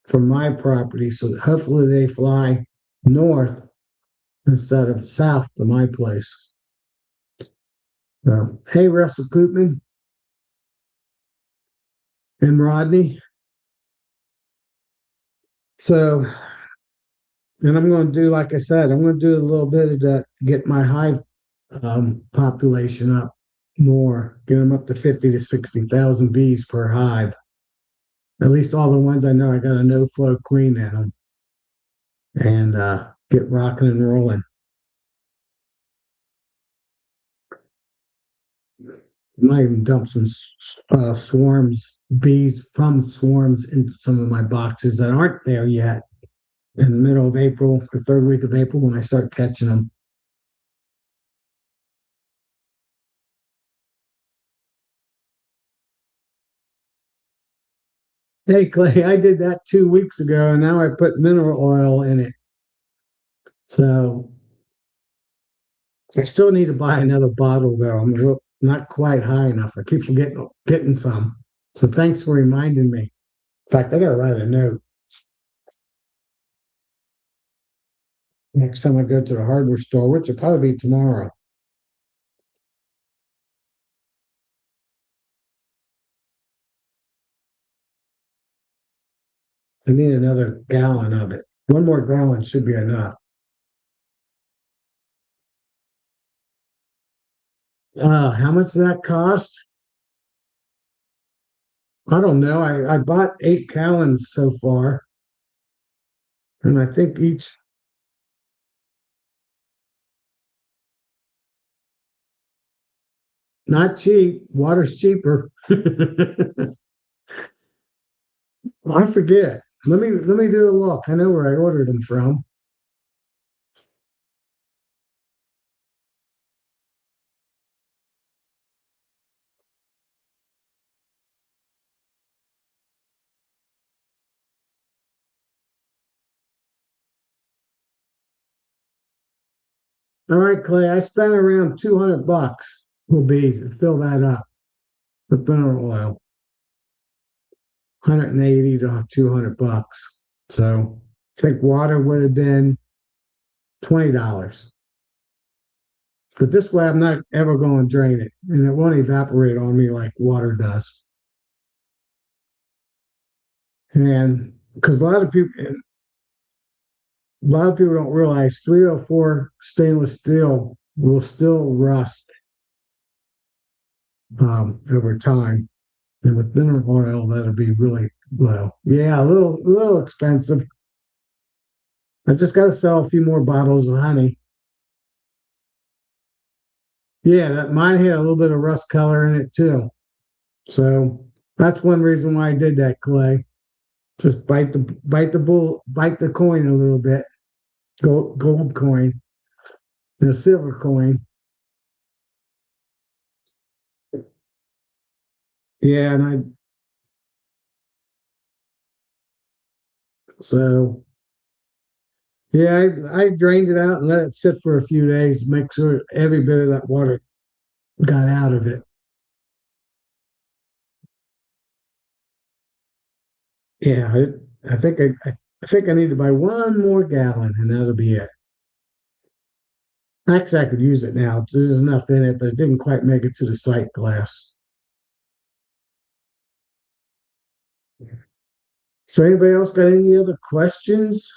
from my property, so hopefully they fly north instead of south to my place. So, hey, Russell Koopman and Rodney. So, and I'm going to do, like I said, I'm going to do a little bit of that, get my hive population up more, get them up to 50 to 60,000 bees per hive. At least all the ones I know I got a no flow queen in them, and get rocking and rolling. Might even dump some bees from swarms into some of my boxes that aren't there yet in the middle of April, the third week of April when I start catching them. Hey, Clay, I did that 2 weeks ago, and now I put mineral oil in it. So I still need to buy another bottle, though. Not quite high enough. I keep forgetting getting some. So thanks for reminding me. In fact, I got to write a note next time I go to the hardware store, which will probably be tomorrow. I need another gallon of it. One more gallon should be enough. How much does that cost? I don't know. I bought 8 gallons so far, and I think each not cheap. Water's cheaper. I forget. Let me do a look. I know where I ordered them from. All right, Clay. I spent around $200. Will be to fill that up with mineral oil. 180 to $200. So I think water would have been $20. But this way, I'm not ever going to drain it, and it won't evaporate on me like water does. And because a lot of people don't realize 304 stainless steel will still rust over time, and with mineral oil, that'll be really low. Yeah, a little expensive. I just got to sell a few more bottles of honey. Yeah, that mine had a little bit of rust color in it too. So that's one reason why I did that, Clay. Just bite the coin a little bit. Gold coin and a silver coin. Yeah, and so yeah, I drained it out and let it sit for a few days to make sure every bit of that water got out of it. Yeah, I think I need to buy one more gallon and that'll be it. Actually, I could use it now. There's enough in it, but it didn't quite make it to the sight glass. So anybody else got any other questions?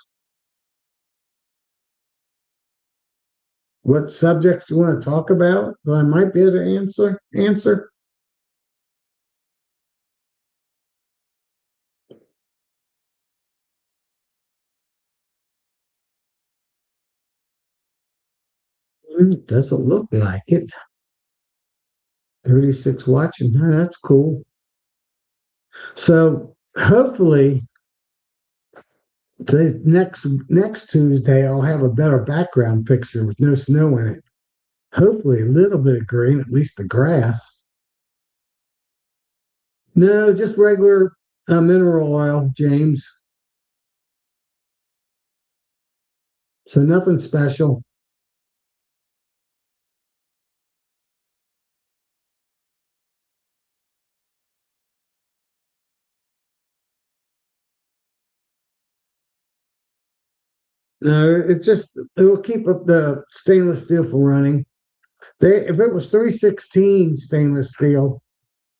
What subjects you want to talk about that I might be able to answer? Doesn't look like it. 36 watching. Huh, that's cool. So hopefully next Tuesday I'll have a better background picture with no snow in it. Hopefully a little bit of green, at least the grass. No, just regular mineral oil, James. So nothing special. No, it will keep up the stainless steel from running. If it was 316 stainless steel,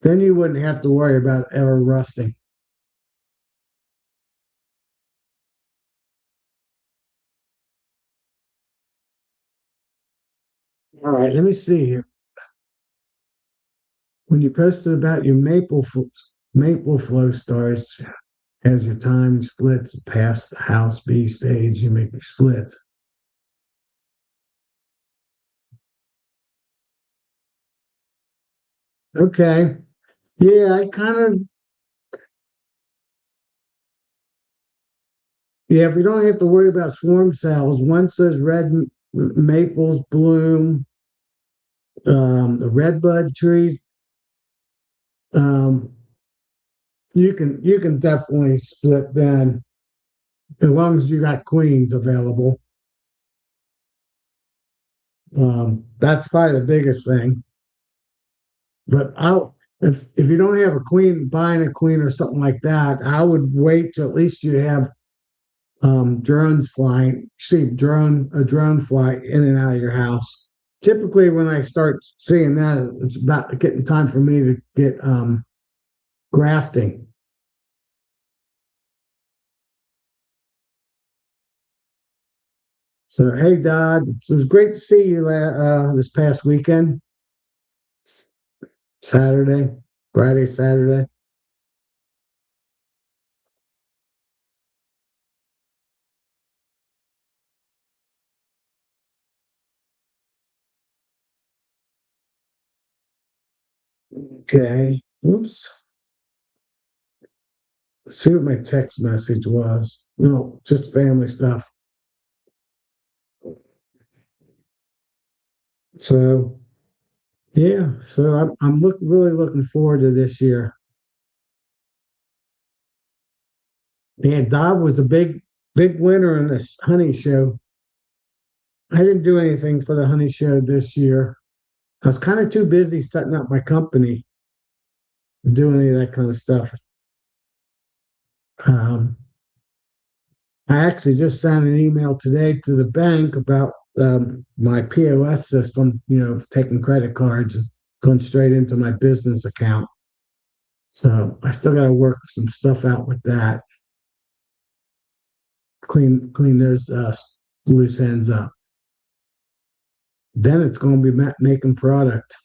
then you wouldn't have to worry about ever rusting. All right, let me see here. When you posted about your maple flow starts as your time splits past the house B stage, you make your splits. Okay. Yeah, I kind of yeah, if we don't have to worry about swarm cells, once those maples bloom, the redbud trees, um, you can definitely split then, as long as you got queens available. That's probably the biggest thing. But if you don't have a queen, buying a queen or something like that, I would wait till at least you have drones flying. See a drone fly in and out of your house. Typically, when I start seeing that, it's about getting time for me to get grafting. So, hey, Dodd, it was great to see you this past weekend, Saturday, Friday, Saturday. Okay. Oops. Let's see what my text message was. No, just family stuff. So, yeah. So I'm really looking forward to this year. Man, Dodd was the big winner in this honey show. I didn't do anything for the honey show this year. I was kind of too busy setting up my company, doing any of that kind of stuff. Um, I actually just sent an email today to the bank about my POS system, taking credit cards and going straight into my business account. So I still got to work some stuff out with that, clean those loose ends up. Then it's going to be making product.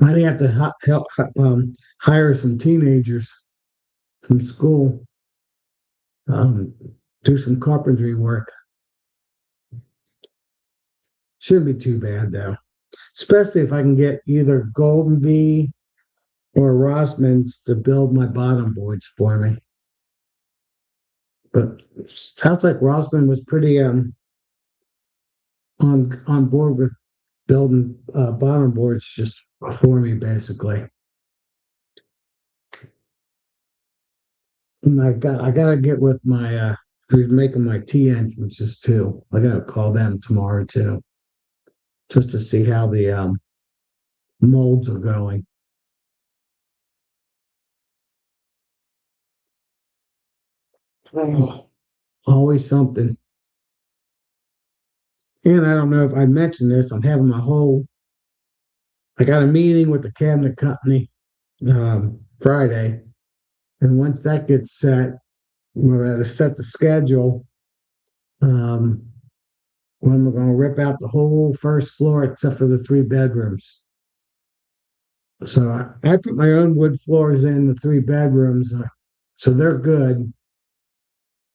Might have to help hire some teenagers from school, um, do some carpentry work. Shouldn't be too bad though, especially if I can get either Golden Bee or Rossman's to build my bottom boards for me. But sounds like Rossman was pretty on board with building bottom boards just for me, basically. And I gotta get with my who's making my T entrances too. I gotta call them tomorrow too, just to see how the molds are going. Oh, always something. And I don't know if I mentioned this. I got a meeting with the cabinet company Friday, and once that gets set, we're going to set the schedule. Um, when we're going to rip out the whole first floor except for the three bedrooms. So I put my own wood floors in the three bedrooms, so they're good.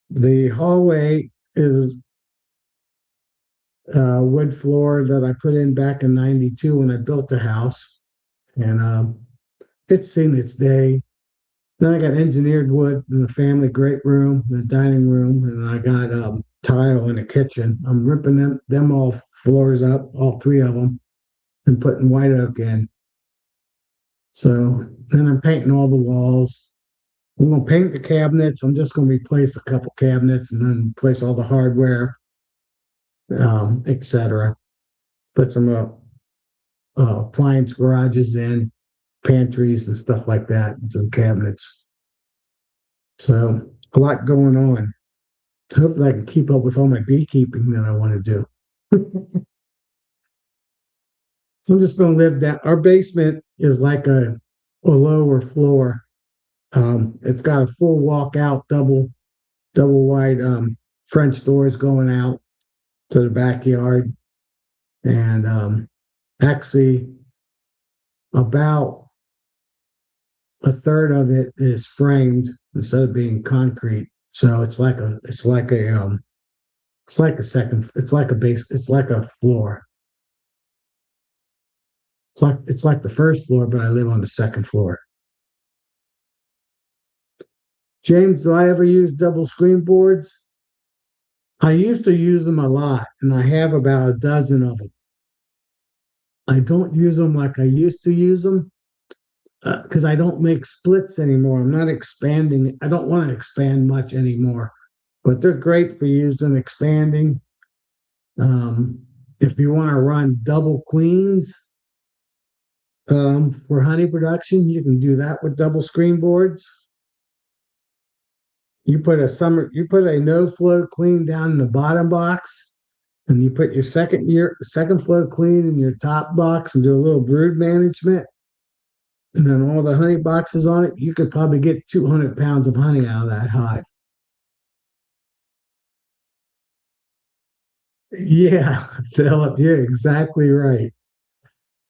The hallway is wood floor that I put in back in '92 when I built the house, and it's seen its day. Then I got engineered wood in the family great room, the dining room, and I got tile in the kitchen. I'm ripping them all floors up, all three of them, and putting white oak in. So then I'm painting all the walls. I'm going to paint the cabinets. I'm just going to replace a couple cabinets and then replace all the hardware, etc. Put some appliance garages in, pantries and stuff like that, and some cabinets. So a lot going on. Hopefully I can keep up with all my beekeeping that I want to do. I'm just going to live down. Our basement is like a lower floor. It's got a full walkout, double wide French doors going out to the backyard, and actually about a third of it is framed instead of being concrete. So it's like a second it's like a base it's like a floor. It's like the first floor, but I live on the second floor. James, do I ever use double screen boards? I used to use them a lot, and I have about a dozen of them. I don't use them like I used to use them because I don't make splits anymore. I'm not expanding. I don't want to expand much anymore, but they're great for using expanding. Um, if you want to run double queens for honey production, you can do that with double screen boards. You put a no flow queen down in the bottom box, and you put your second flow queen in your top box and do a little brood management, and then all the honey boxes on it. You could probably get 200 pounds of honey out of that hive. Yeah, Philip, you're exactly right.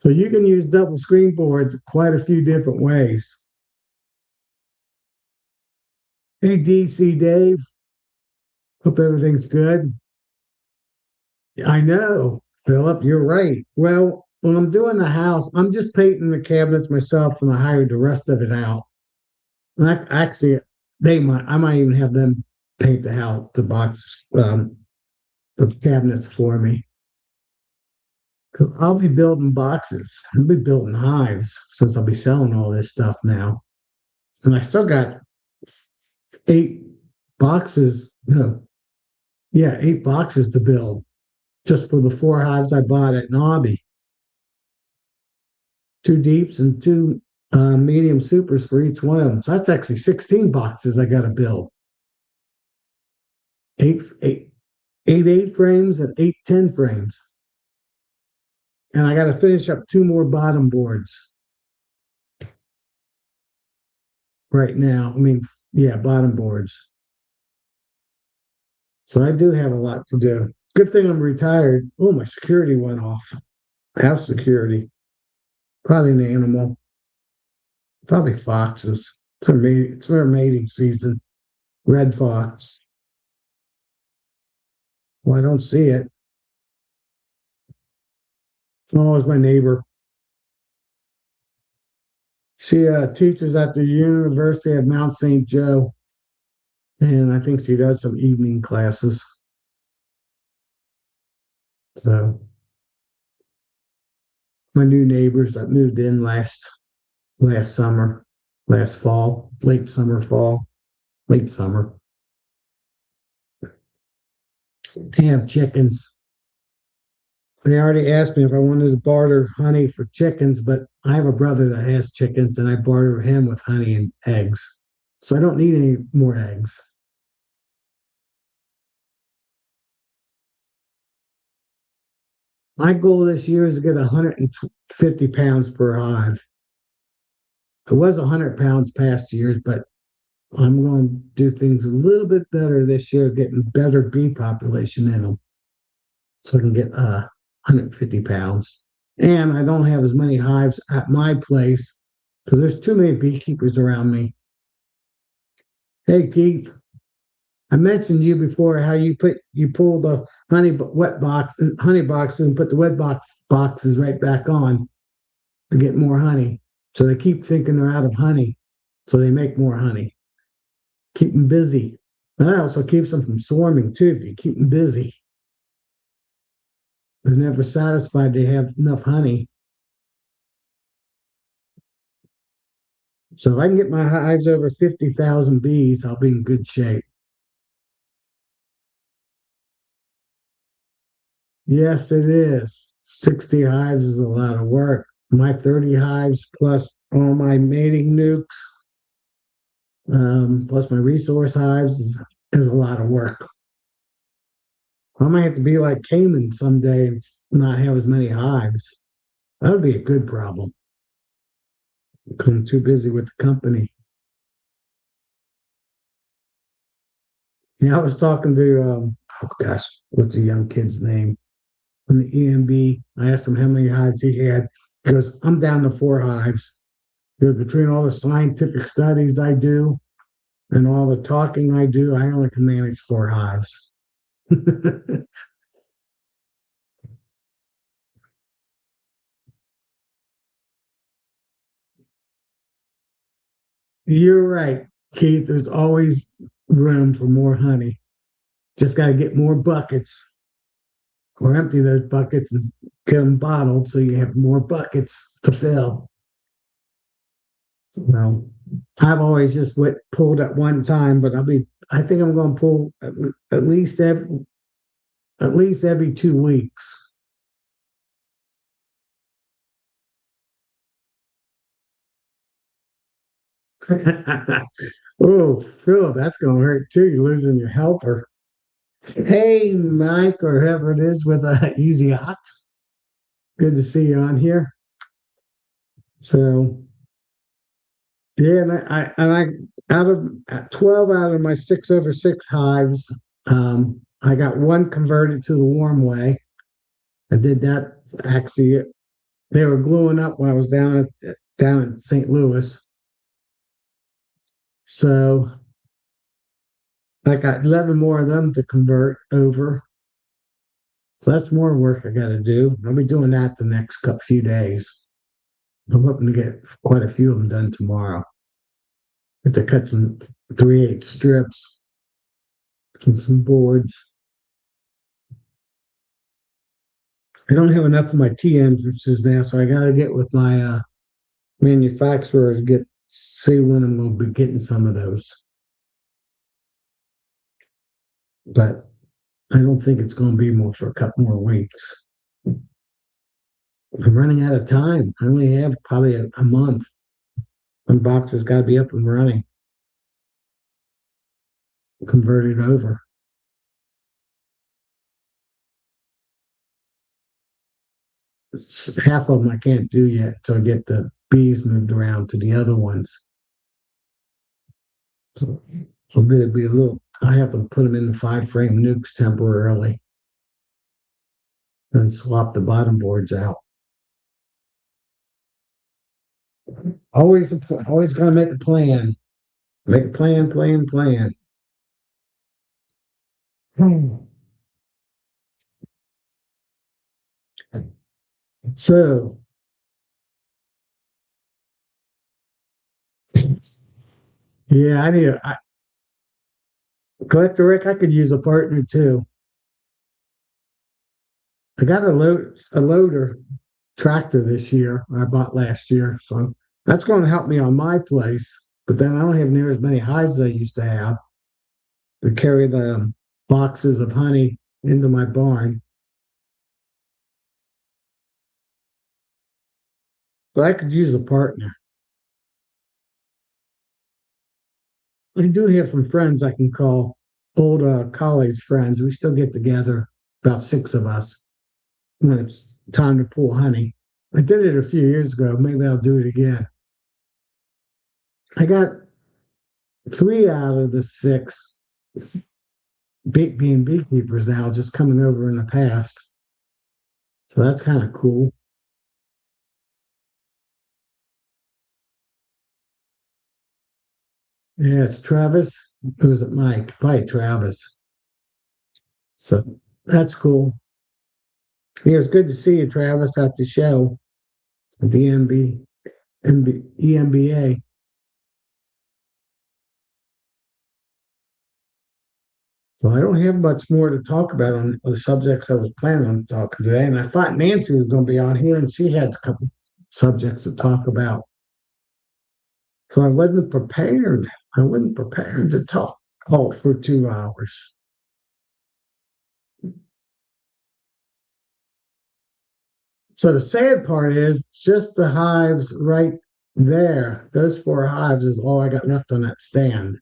So you can use double screen boards quite a few different ways. Hey, DC Dave, hope everything's good. I know, Philip, you're right. Well, when I'm doing the house, I'm just painting the cabinets myself, and I hired the rest of it out. And actually, I might even have them paint the house, the cabinets for me. Because I'll be building boxes. I'll be building hives since I'll be selling all this stuff now. And I still got 8 boxes. No, yeah, 8 boxes to build just for the 4 hives I bought at Nobby. 2 deeps and two medium supers for each one of them. So that's actually 16 boxes I got to build. Eight frames and 8 10 frames. And I got to finish up 2 more bottom boards right now. I mean, yeah, bottom boards. So I do have a lot to do. Good thing I'm retired. Oh, my security went off. House security. Probably an animal. Probably foxes. It's their mating season. Red fox. Well, I don't see it. Oh, it's my neighbor. She teaches at the University of Mount St. Joe, and I think she does some evening classes. So my new neighbors that moved in last summer, last fall, late summer. They have chickens. They already asked me if I wanted to barter honey for chickens, but I have a brother that has chickens, and I barter him with honey and eggs. So I don't need any more eggs. My goal this year is to get 150 pounds per hive. It was 100 pounds past years, but I'm going to do things a little bit better this year, getting better bee population in them so I can get 150 pounds. And I don't have as many hives at my place because there's too many beekeepers around me. Hey, Keith, I mentioned to you before how you pull the wet box and honey boxes and put the boxes right back on to get more honey. So they keep thinking they're out of honey, so they make more honey. Keep them busy. And that also keeps them from swarming too. If you keep them busy, they're never satisfied they have enough honey. So if I can get my hives over 50,000 bees, I'll be in good shape. Yes, it is. 60 hives is a lot of work. My 30 hives plus all my mating nukes, plus my resource hives is a lot of work. I might have to be like Cayman someday and not have as many hives. That would be a good problem. Because I'm too busy with the company. Yeah, I was talking to, oh gosh, what's the young kid's name? From the EMB. I asked him how many hives he had. He goes, I'm down to 4 hives. Because between all the scientific studies I do and all the talking I do, I only can manage 4 hives. You're right, Keith. There's always room for more honey. Just got to get more buckets or empty those buckets and get them bottled so you have more buckets to fill. Well, I've always just pulled at one time, but I think I'm going to pull at least every 2 weeks. Oh, Phil, that's going to hurt too. You're losing your helper. Hey, Mike, or whoever it is with Easy Ox. Good to see you on here. So, yeah, and I out of 12 out of my 6/6 hives, I got one converted to the warm way. I did that actually. They were gluing up when I was down in St. Louis. So I got 11 more of them to convert over. So that's more work I got to do. I'll be doing that the next few days. I'm hoping to get quite a few of them done tomorrow. Have to cut some 3/8 strips, some boards. I don't have enough of my TMs now, so I got to get with my manufacturer to see when I'm going to be getting some of those. But I don't think it's going to be more for a couple more weeks. I'm running out of time. I only have probably a month. One box has got to be up and running, converted over. Half of them I can't do yet until I get the bees moved around to the other ones. So there'll be a little, I have to put them in the 5-frame nukes temporarily and swap the bottom boards out. Always got to make a plan. Make a plan. So, yeah, Collector Rick, I could use a partner too. I got a loader tractor this year I bought last year. So that's going to help me on my place. But then I don't have near as many hives I used to have to carry the boxes of honey into my barn. But I could use a partner. I do have some friends I can call, old college friends. We still get together, about 6 of us, when it's time to pull honey. I did it a few years ago. Maybe I'll do it again. I got 3 out of the 6 being beekeepers now, just coming over in the past. So that's kind of cool. Yeah, it's Travis. Who's it, Mike? Probably Travis. So that's cool. Yeah, it's good to see you, Travis, at the show at the EMBA. Well, I don't have much more to talk about on the subjects I was planning on talking today. And I thought Nancy was going to be on here and she had a couple subjects to talk about. So I wasn't prepared. I wasn't prepared to talk for 2 hours. So the sad part is just the hives right there. Those 4 hives is all I got left on that stand.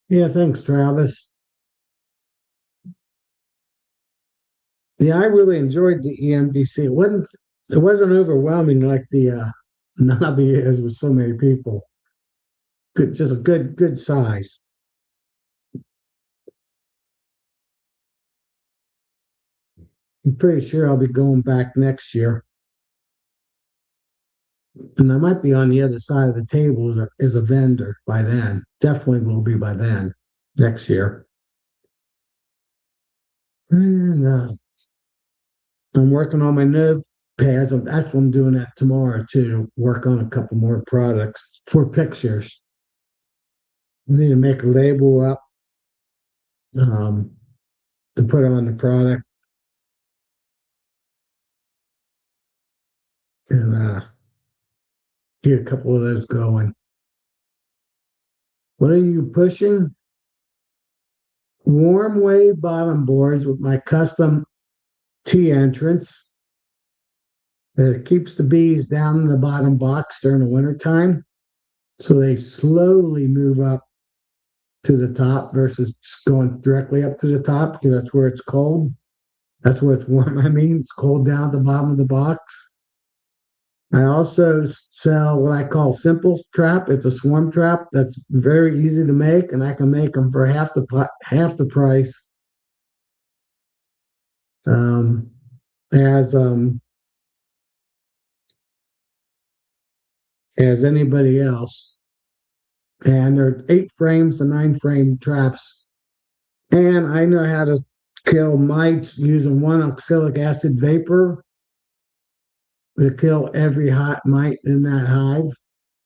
Yeah, thanks, Travis. Yeah, I really enjoyed the EMBC. It wasn't overwhelming like the Navi is with so many people. Good, just a good size. I'm pretty sure I'll be going back next year. And I might be on the other side of the table as a vendor by then. Definitely will be by then, next year. And I'm working on my notepads. That's what I'm doing that tomorrow too. Work on a couple more products for pictures. I need to make a label up um, to put on the product and get a couple of those going. What are you pushing? Warm wave bottom boards with my custom T entrance. It keeps the bees down in the bottom box during the wintertime. So they slowly move up to the top versus going directly up to the top because that's where it's cold. That's where it's warm. I mean, it's cold down at the bottom of the box. I also sell what I call simple trap. It's a swarm trap that's very easy to make, and I can make them for half the price um, as as anybody else. And they're 8 frames to 9 frame traps. And I know how to kill mites using one oxalic acid vapor to kill every hot mite in that hive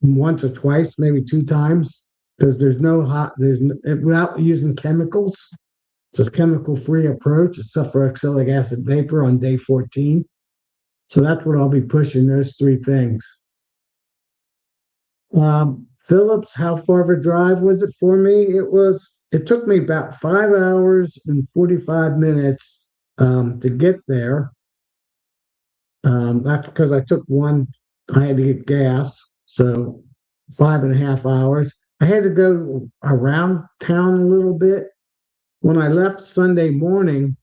once or twice, maybe 2 times, because without using chemicals. It's a chemical-free approach, except for oxalic acid vapor on day 14. So that's what I'll be pushing, those 3 things. Phillips, how far of a drive was it for me? It took me about 5 hours and 45 minutes to get there. That's because I had to get gas, so 5.5 hours. I had to go around town a little bit. When I left Sunday morning,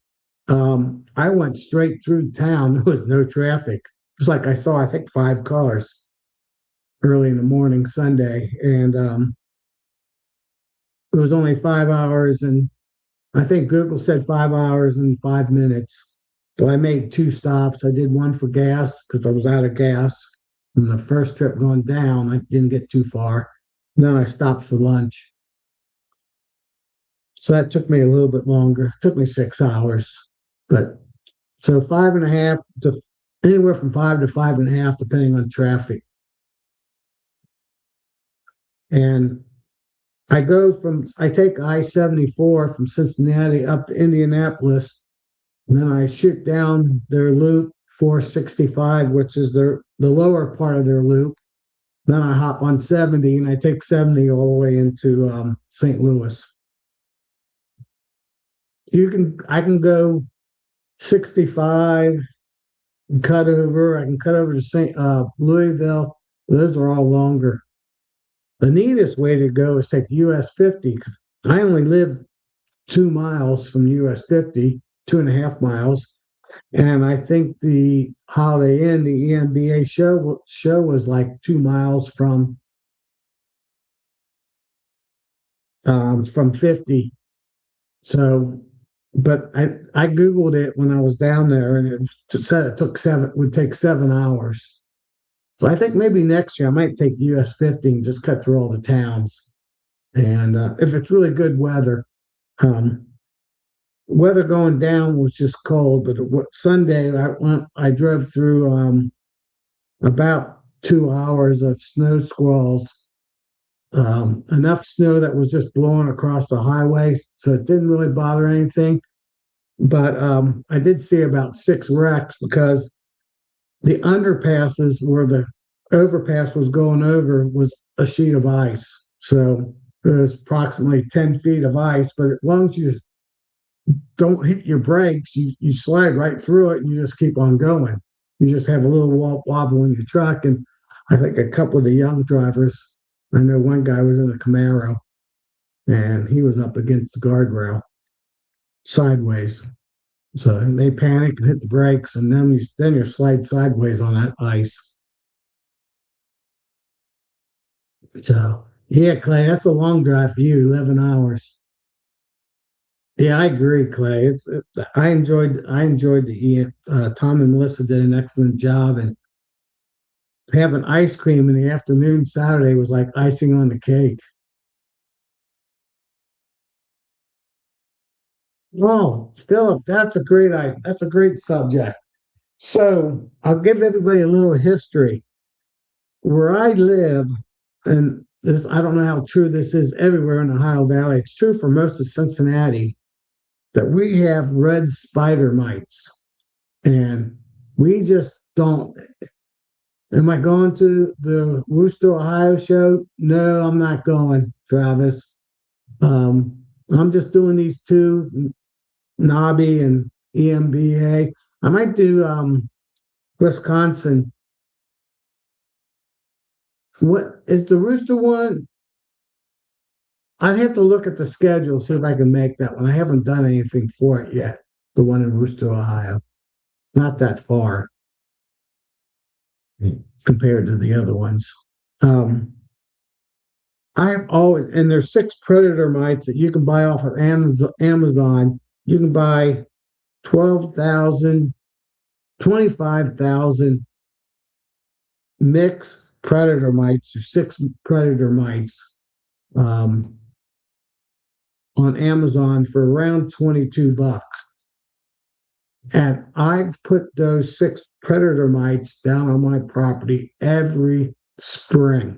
I went straight through town. There was no traffic. Just like I saw, I think 5 cars early in the morning Sunday, and it was only 5 hours, and I think Google said 5 hours and 5 minutes. So I made 2 stops. I did one for gas because I was out of gas. And the first trip going down, I didn't get too far. And then I stopped for lunch. So that took me a little bit longer. It took me 6 hours. But so 5.5 to anywhere from 5 to 5.5, depending on traffic. And I take I-74 from Cincinnati up to Indianapolis, and then I shoot down their loop 465, which is the lower part of their loop. Then I hop on 70 and I take 70 all the way into St. Louis. I can go 65 and cut over. I can cut over to Louisville. Those are all longer. The neatest way to go is take US 50 because I only live 2 miles from US 50, 2.5 miles. And I think the Holiday Inn, the EMBA show was like 2 miles from 50. So, but I Googled it when I was down there, and it said it took would take 7 hours. So I think maybe next year I might take US 50 and just cut through all the towns. And if it's really good weather, um, weather going down was just cold. But Sunday I drove through about 2 hours of snow squalls, enough snow that was just blowing across the highway, so it didn't really bother anything. But I did see about 6 wrecks because the underpasses where the overpass was going over was a sheet of ice. So there's approximately 10 feet of ice, but as long as you don't hit your brakes, you slide right through it and you just keep on going. You just have a little wobble in your truck. And I think a couple of the young drivers, I know one guy was in a Camaro and he was up against the guardrail sideways. So they panic and hit the brakes, and then you slide sideways on that ice. So yeah, Clay, that's a long drive for you, 11 hours. Yeah, I agree, Clay. I enjoyed the Tom and Melissa did an excellent job, and having ice cream in the afternoon Saturday was like icing on the cake. Oh, Philip, that's a great subject. So I'll give everybody a little history. Where I live, and this I don't know how true this is everywhere in the Ohio Valley. It's true for most of Cincinnati that we have red spider mites, and we just don't. Am I going to the Wooster, Ohio show? No, I'm not going, Travis. I'm just doing these two, Nobby and EMBA. I might do Wisconsin. What is the Rooster one? I have to look at the schedule, see if I can make that one. I haven't done anything for it yet. The one in Rooster, Ohio. Not that far compared to the other ones. Um, I've always, and there's 6 predator mites that you can buy off of Amazon. You can buy 12,000, 25,000 mixed predator mites or 6 predator mites um, on Amazon for around $22. And I've put those 6 predator mites down on my property every spring.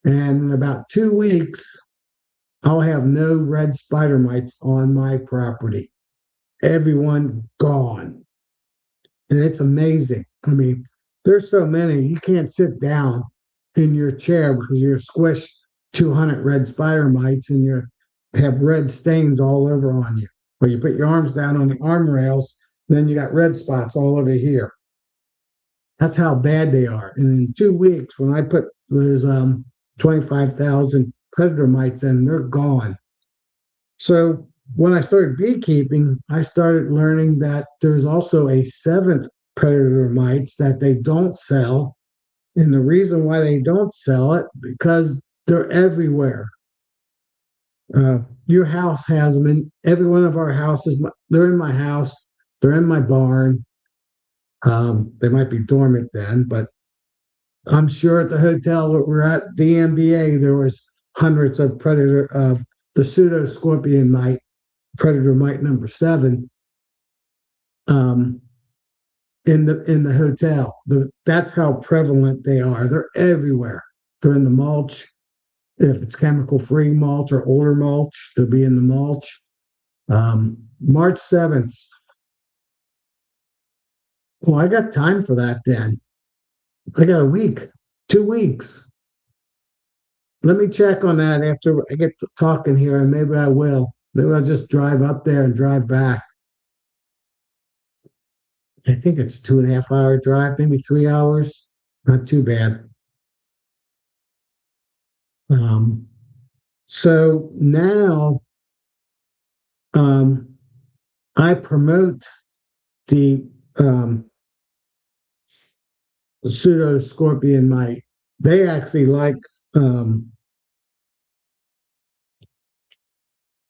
And in about 2 weeks, I'll have no red spider mites on my property. Everyone gone. And it's amazing. I mean, there's so many, you can't sit down in your chair because you're squished 200 red spider mites and you have red stains all over on you. Or you put your arms down on the arm rails, then you got red spots all over here. That's how bad they are. And in 2 weeks, when I put those 25,000 predator mites in, they're gone. So when I started beekeeping, I started learning that there's also a seventh predator mites that they don't sell. And the reason why they don't sell it, because they're everywhere. Your house has them in every one of our houses. They're in my house. They're in my barn. They might be dormant then, but I'm sure at the hotel that we're at, the MBA, there was hundreds of the pseudo scorpion mite, predator mite number 7, um, in the hotel. That's how prevalent they are. They're everywhere. They're in the mulch. If it's chemical free mulch or older mulch, they'll be in the mulch. March 7th. Well, I got time for that then. I got a week, 2 weeks. Let me check on that after I get to talking here, and maybe I will. Maybe I'll just drive up there and drive back. I think it's a 2.5 hour drive, maybe 3 hours. Not too bad. Um, so now um, I promote the pseudo scorpion mite. They actually like um,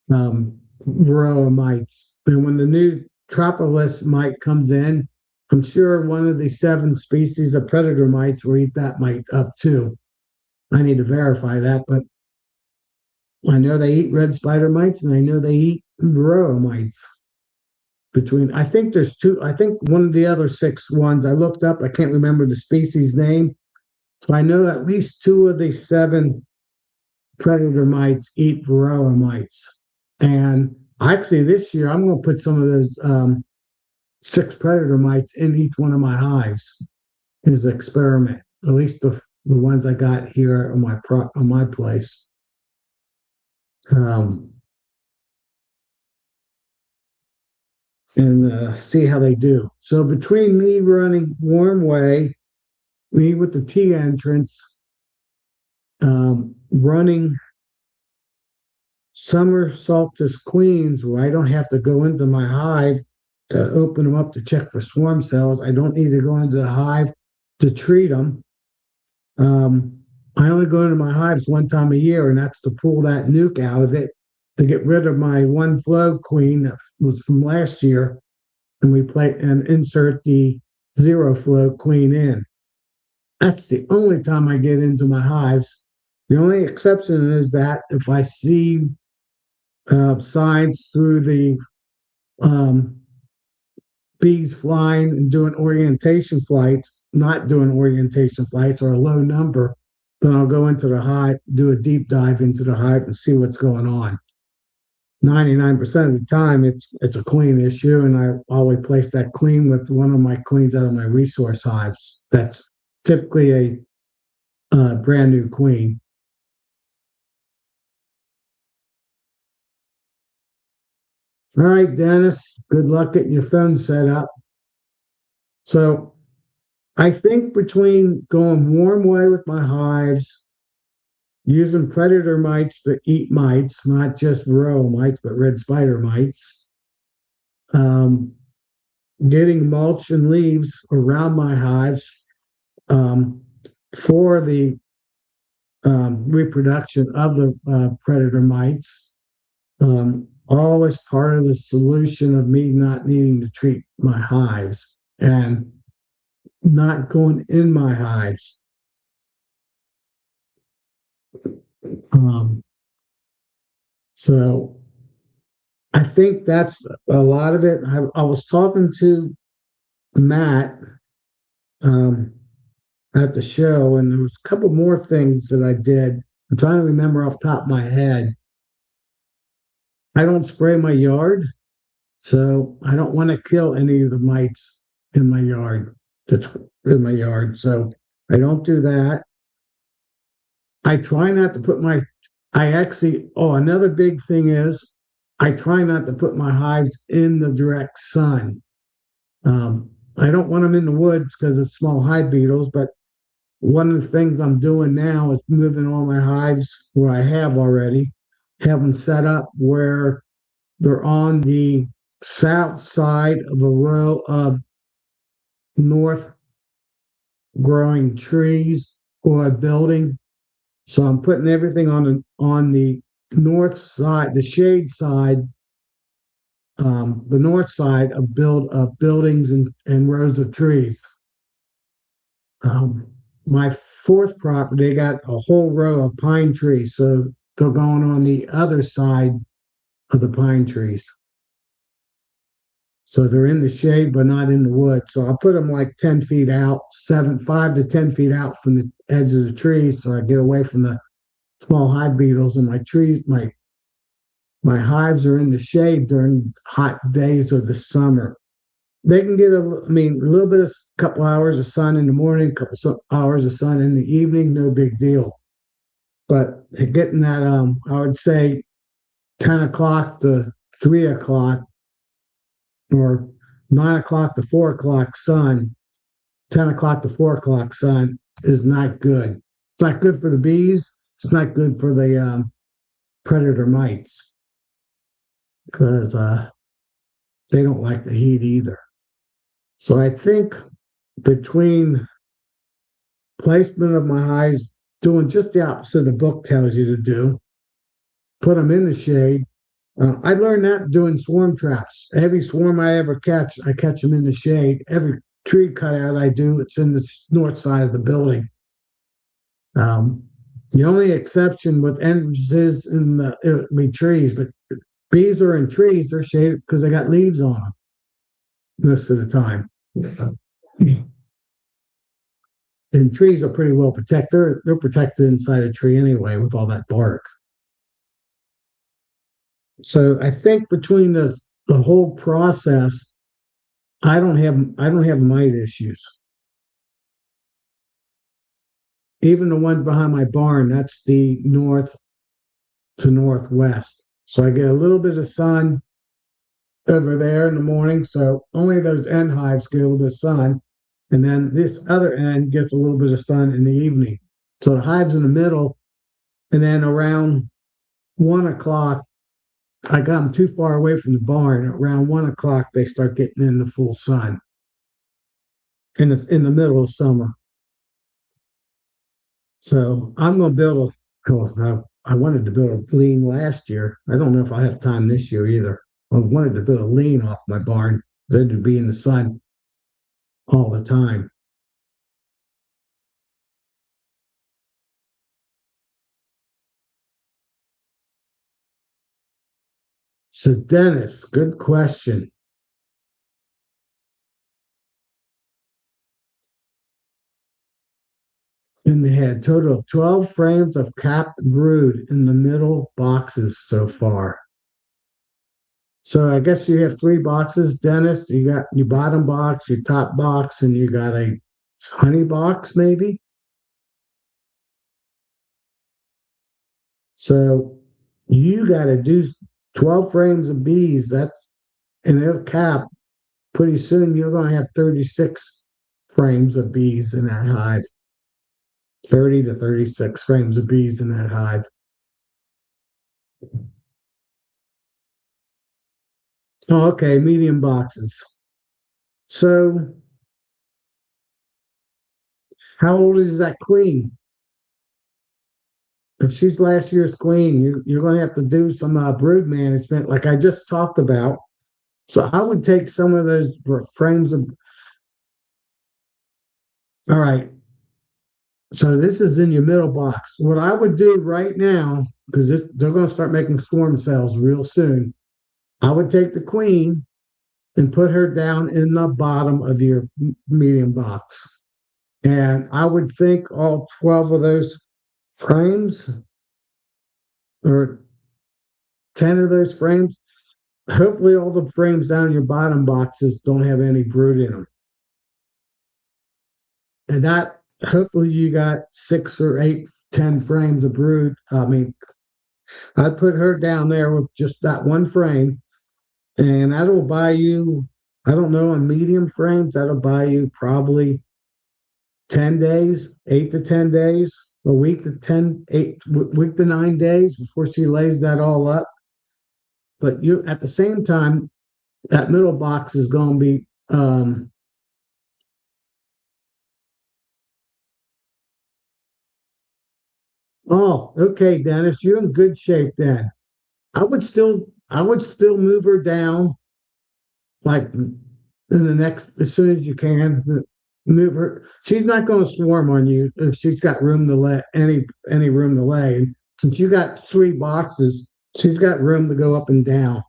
varroa mites. And when the new Tropolis mite comes in, I'm sure one of the 7 species of predator mites will eat that mite up too. I need to verify that, but I know they eat red spider mites and I know they eat varroa mites. I think there's two, I think one of the other 6 ones I looked up, I can't remember the species name. So I know at least 2 of the 7 predator mites eat varroa mites. And actually, this year, I'm going to put some of those 6 predator mites in each one of my hives as an experiment, at least the ones I got here on my place. Um, and see how they do. So between me running Warm Way, me with the T entrance, running Summer Solstice Queens, where I don't have to go into my hive to open them up to check for swarm cells. I don't need to go into the hive to treat them. I only go into my hives one time a year, and that's to pull that nuke out of it to get rid of my one flow queen that was from last year, and insert the 0 flow queen in. That's the only time I get into my hives. The only exception is that if I see signs through the um, bees flying and doing orientation flights, not doing orientation flights or a low number, then I'll go into the hive, do a deep dive into the hive and see what's going on. 99% of the time, it's a queen issue, and I always place that queen with one of my queens out of my resource hives. That's typically a brand new queen. All right, Dennis, good luck getting your phone set up. So I think between going Warm Way with my hives, using predator mites that eat mites, not just varroa mites, but red spider mites, um, getting mulch and leaves around my hives um, for the reproduction of the predator mites, all as part of the solution of me not needing to treat my hives and not going in my hives. Um, so I think that's a lot of it. I was talking to Matt um, at the show, and there was a couple more things that I did. I'm trying to remember off the top of my head. I don't spray my yard, so I don't want to kill any of the mites in my yard. That's in my yard, so I don't do that. I try not to put my. I actually. Oh, another big thing is I try not to put my hives in the direct sun. I don't want them in the woods because of small hive beetles, but one of the things I'm doing now is moving all my hives where I have already, have them set up where they're on the south side of a row of north growing trees or a building. So I'm putting everything on the north side, the shade side, the north side of buildings and rows of trees. My fourth property got a whole row of pine trees, so they're going on the other side of the pine trees. So they're in the shade, but not in the wood. So I'll put them like 10 feet out, 5 to 10 feet out from the edge of the trees, so I get away from the small hive beetles. And my hives are in the shade during hot days of the summer. They can get a little bit of couple hours of sun in the morning, couple hours of sun in the evening, no big deal. But getting that, I would say 10 o'clock to 3 o'clock or 9 o'clock to 4 o'clock sun, 10 o'clock to 4 o'clock sun is not good. It's not good for the bees. It's not good for the predator mites because they don't like the heat either. So I think between placement of my hives, doing just the opposite the book tells you to do, put them in the shade. I learned that doing swarm traps. Every swarm I ever catch, I catch them in the shade. Every tree cutout I do, it's in the north side of the building. The only exception with entrances in the trees, but bees are in trees, they're shaded because they got leaves on them most of the time. And trees are pretty well protected. They're protected inside a tree anyway with all that bark. So I think between the whole process, I don't have mite issues. Even the one behind my barn, that's the north to northwest. So I get a little bit of sun over there in the morning. So only those end hives get a little bit of sun. And then this other end gets a little bit of sun in the evening. So the hives in the middle, and then around 1 o'clock, I got them too far away from the barn. Around 1 o'clock, they start getting in the full sun. And it's in the middle of summer. So I'm going to build I wanted to build a lean last year. I don't know if I have time this year either. I wanted to build a lean off my barn. Then to be in the sun all the time. So, Dennis, good question. In the head, total of 12 frames of capped brood in the middle boxes so far. So I guess you have three boxes, Dennis. You got your bottom box, your top box, and you got a honey box, maybe. So you got to do 12 frames of bees. That's and they're capped. Pretty soon you're going to have 36 frames of bees in that hive. 30 to 36 frames of bees in that hive. Oh, okay, medium boxes. So how old is that queen? If she's last year's queen, you're going to have to do some brood management, like I just talked about. So I would take some of those frames of. All right. So this is in your middle box. What I would do right now, because they're going to start making swarm cells real soon, I would take the queen and put her down in the bottom of your medium box. And I would think all 12 of those frames or 10 of those frames, hopefully all the frames down your bottom boxes don't have any brood in them. And that hopefully you got 6 or 8, 10 frames of brood. I mean, I'd put her down there with just that one frame, and that'll buy you, I don't know, on medium frames, that'll buy you probably 10 days, 8 to 10 days, a week to 10, 8 week to 9 days before she lays that all up. But you at the same time, that middle box is going to be oh, okay, Dennis, you're in good shape then. I would still move her down like in the next as soon as you can. Move her. She's not going to swarm on you if she's got room to lay any room to lay. And since you got three boxes, she's got room to go up and down.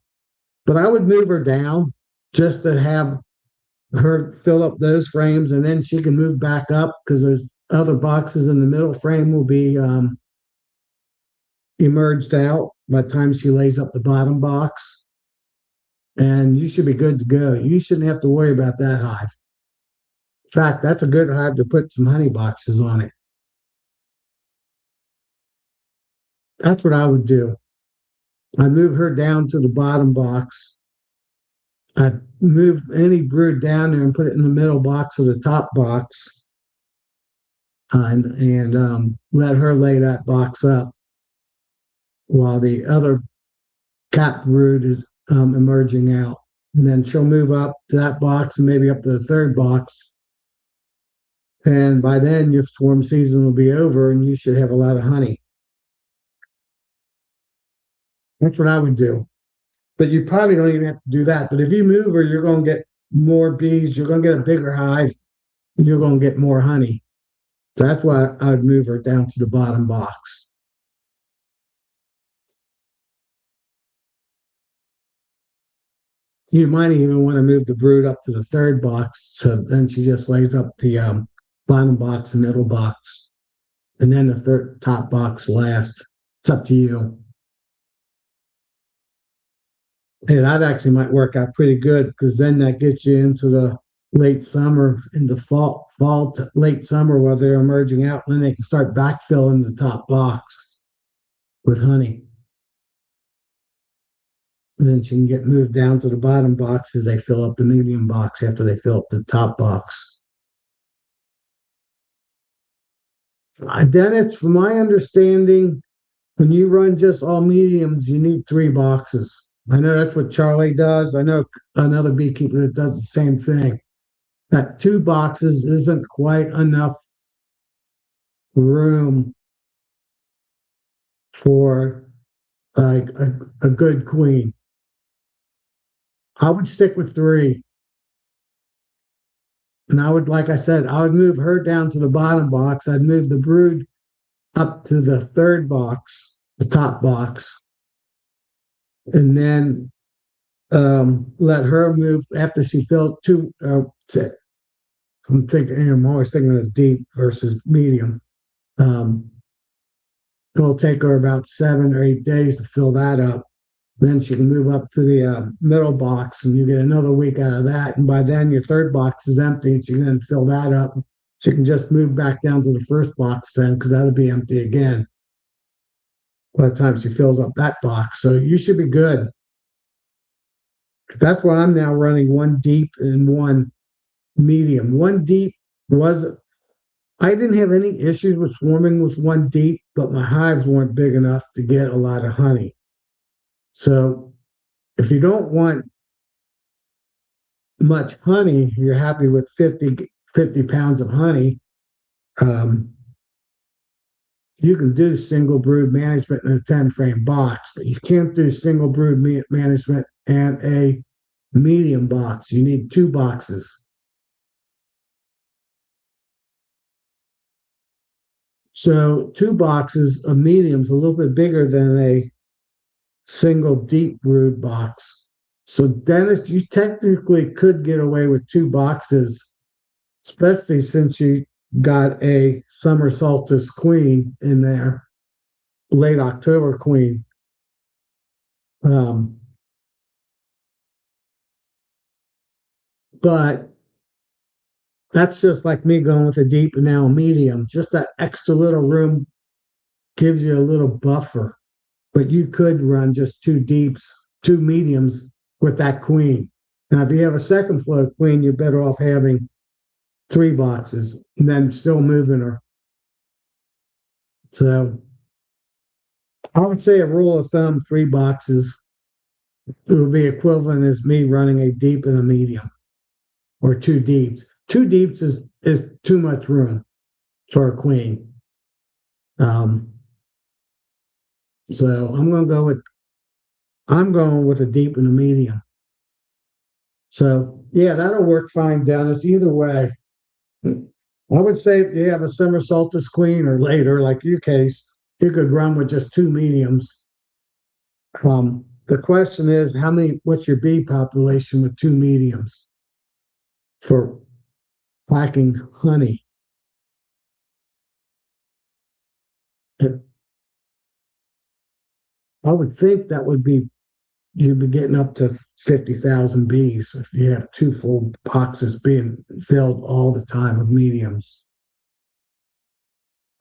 But I would move her down just to have her fill up those frames, and then she can move back up because those other boxes in the middle frame will be emerged out by the time she lays up the bottom box. And you should be good to go. You shouldn't have to worry about that hive. In fact, that's a good hive to put some honey boxes on it. That's what I would do. I'd move her down to the bottom box. I'd move any brood down there and put it in the middle box or the top box. and let her lay that box up while the other cap brood is emerging out. And then she'll move up to that box and maybe up to the third box. And by then, your swarm season will be over and you should have a lot of honey. That's what I would do. But you probably don't even have to do that. But if you move her, you're going to get more bees, you're going to get a bigger hive, and you're going to get more honey. So that's why I would move her down to the bottom box. You might even want to move the brood up to the third box. So then she just lays up the bottom box and middle box, and then the third top box last. It's up to you. And that actually might work out pretty good because then that gets you into the late summer, into fall to late summer while they're emerging out, and then they can start backfilling the top box with honey. And then she can get moved down to the bottom box as they fill up the medium box after they fill up the top box. Dennis, from my understanding, when you run just all mediums, you need 3 boxes. I know that's what Charlie does. I know another beekeeper that does the same thing. That 2 boxes isn't quite enough room for like a good queen. I would stick with 3. And I would, like I said, I would move her down to the bottom box. I'd move the brood up to the third box, the top box, and then let her move after she filled 2. I'm always thinking of deep versus medium. It'll take her about 7 or 8 days to fill that up. Then she can move up to the middle box and you get another week out of that. And by then your third box is empty and she can then fill that up. She can just move back down to the first box then because that'll be empty again by the time she fills up that box. So you should be good. That's why I'm now running 1 deep and 1 medium. 1 deep I didn't have any issues with swarming with 1 deep, but my hives weren't big enough to get a lot of honey. So if you don't want much honey, you're happy with 50 pounds of honey, you can do single brood management in a 10 frame box, but you can't do single brood management and a medium box. You need 2 boxes. So 2 boxes of mediums a little bit bigger than a single deep brood box. So Dennis, you technically could get away with 2 boxes, especially since you got a summer solstice queen in there, late October queen. But that's just like me going with a deep and now a medium. Just that extra little room gives you a little buffer. But you could run just 2 deeps, 2 mediums with that queen. Now, if you have a second flow queen, you're better off having 3 boxes and then still moving her. So I would say a rule of thumb, 3 boxes. It would be equivalent as me running a deep and a medium or 2 deeps. 2 deeps is too much room for a queen. So I'm going with a deep and a medium. So yeah, that'll work fine, Dennis. Either way, I would say if you have a summer solstice queen or later, like your case, you could run with just 2 mediums. The question is, what's your bee population with 2 mediums for packing honey? I would think that would be, you'd be getting up to 50,000 bees if you have 2 full boxes being filled all the time with mediums.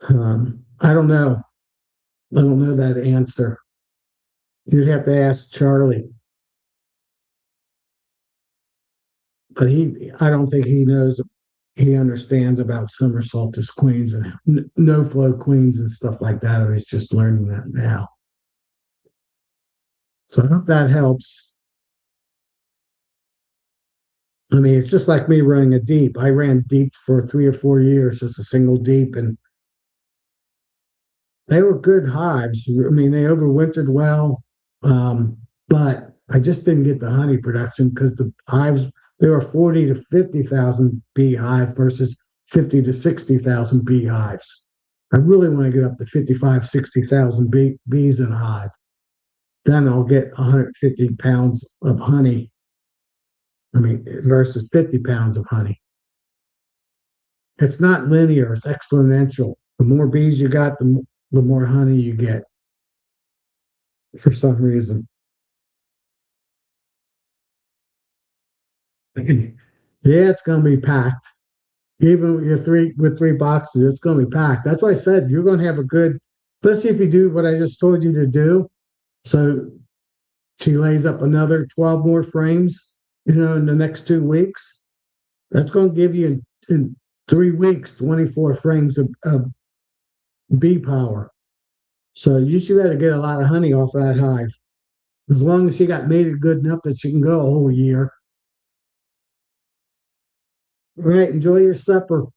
I don't know. I don't know that answer. You'd have to ask Charlie. But I don't think he knows. he understands about summer solstice queens and no flow queens and stuff like that. And he's just learning that now. So I hope that helps. I mean, it's just like me running a deep. I ran deep for 3 or 4 years, just a single deep, and they were good hives. I mean, they overwintered well, but I just didn't get the honey production because the hives, they were 40 to 50,000 beehive versus 50 to 60,000 beehives. I really want to get up to 55, 60,000 bees in a hive. Then I'll get 150 pounds of honey. I mean, versus 50 pounds of honey. It's not linear, it's exponential. The more bees you got, the more honey you get for some reason. Yeah, it's going to be packed. Even with your three boxes, it's going to be packed. That's why I said you're going to have a good, especially if you do what I just told you to do. So she lays up another 12 more frames, in the next 2 weeks. That's going to give you in 3 weeks 24 frames of bee power. So you should be able to get a lot of honey off that hive. As long as she got mated good enough that she can go a whole year. All right, enjoy your supper.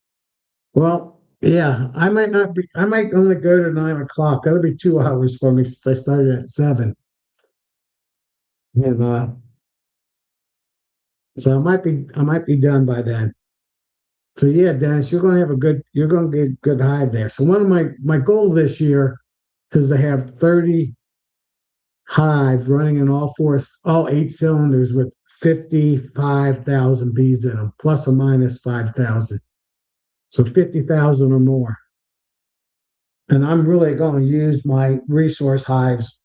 Well, yeah, I might only go to 9 o'clock. That'll be 2 hours for me since I started at 7. And so I might be done by then. So yeah, Dennis, you're gonna get a good hive there. So one of my goal this year is to have 30 hives running in all 8 cylinders with 55,000 bees in them, plus or minus 5,000. So 50,000 or more. And I'm really going to use my resource hives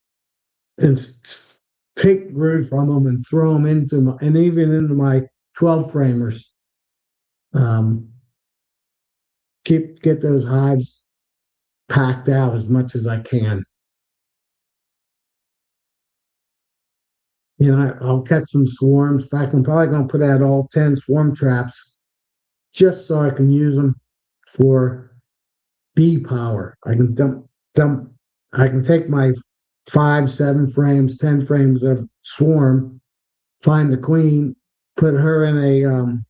and take brood from them and throw them and even into my 12 framers. Get those hives packed out as much as I can. I'll catch some swarms. In fact, I'm probably going to put out all 10 swarm traps just so I can use them for bee power. I can I can take my 5, 7 frames, 10 frames of swarm, find the queen, put her in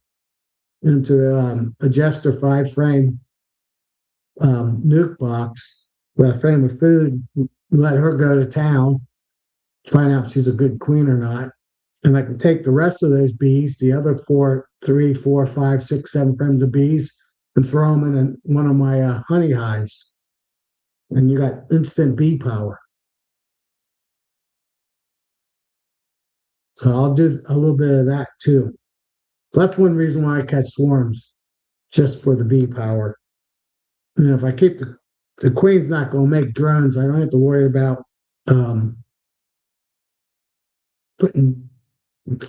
into a Jester 5-frame nuke box with a frame of food, let her go to town, find out if she's a good queen or not. And I can take the rest of those bees, the other 3, 4, 5, 6, 7 frames of bees, and throw them in one of my honey hives. And you got instant bee power. So I'll do a little bit of that too. So that's one reason why I catch swarms, just for the bee power. And if I keep the queen's not going to make drones, I don't have to worry about putting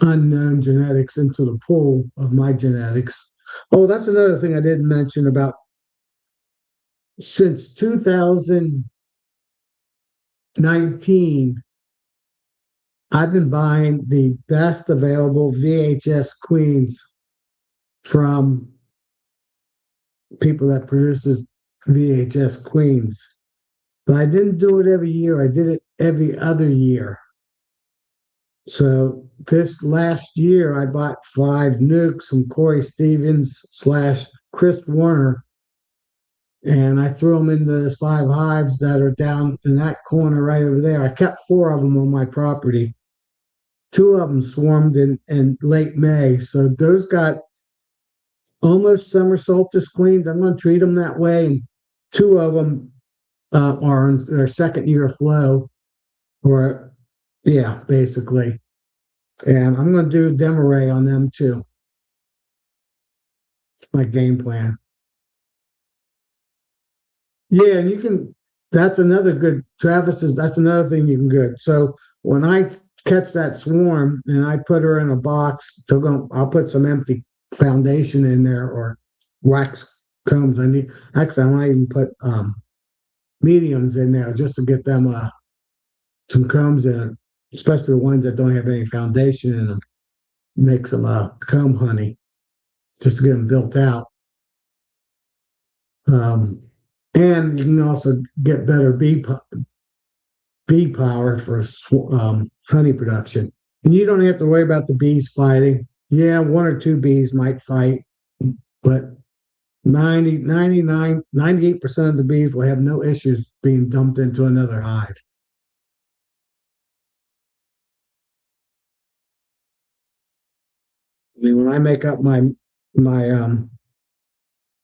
unknown genetics into the pool of my genetics. Oh, that's another thing I didn't mention about. Since 2019, I've been buying the best available VHS queens from people that produces VHS queens. But I didn't do it every year. I did it every other year. So this last year, I bought 5 nukes from Corey Stevens / Chris Warner, and I threw them into those 5 hives that are down in that corner right over there. I kept 4 of them on my property. 2 of them swarmed in late May, so those got almost summer solstice queens. I'm going to treat them that way, and 2 of them are in their second year flow, or yeah, basically. And I'm going to do Demarest on them too. It's my game plan. Yeah, and you can. That's another good. That's another thing you can get. So when I catch that swarm and I put her in a box, I'll put some empty foundation in there or wax combs. Actually, I might even put mediums in there just to get them some combs in it, especially the ones that don't have any foundation in them. Make some comb honey just to get them built out. Um, and you can also get better bee power for honey production. And you don't have to worry about the bees fighting. Yeah, one or two bees might fight, but 98% of the bees will have no issues being dumped into another hive. I mean, when I make up my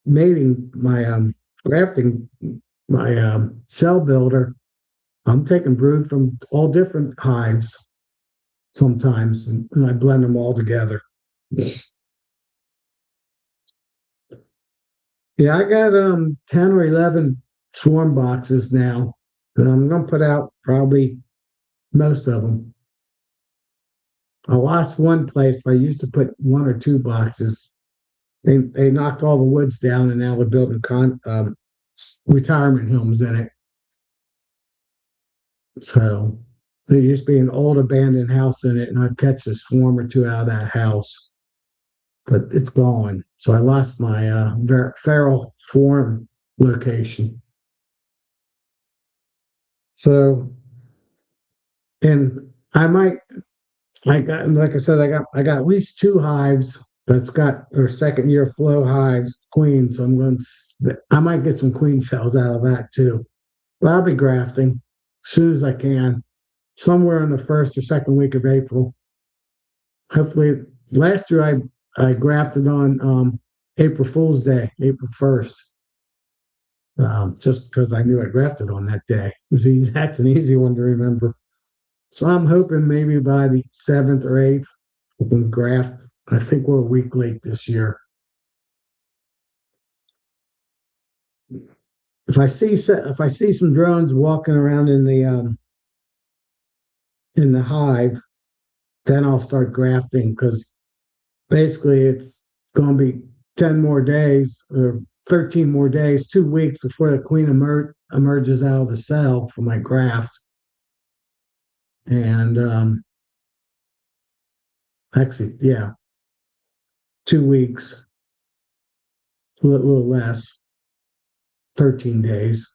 mating, my grafting, my cell builder, I'm taking brood from all different hives sometimes, and I blend them all together. Yeah, I got 10 or 11 swarm boxes now, and I'm gonna put out probably most of them. I lost one place, but I used to put one or two boxes. They knocked all the woods down, and now they're building retirement homes in it. So there used to be an old abandoned house in it, and I'd catch a swarm or two out of that house, but it's gone. So I lost my feral swarm location. So, and I might, like I said, I got at least two hives that's got their second year flow hives, queens. So I might get some queen cells out of that too. But I'll be grafting as soon as I can, somewhere in the first or second week of April. Hopefully, last year I grafted on April Fool's Day, April 1st, just because I knew I grafted on that day. It was easy, that's an easy one to remember. So I'm hoping maybe by the 7th or 8th we can graft. I think we're a week late this year. If I see some drones walking around in the hive, then I'll start grafting because basically it's going to be 10 more days or 13 more days, 2 weeks before the queen emerges out of the cell for my graft. And actually, yeah, 2 weeks, little less, 13 days.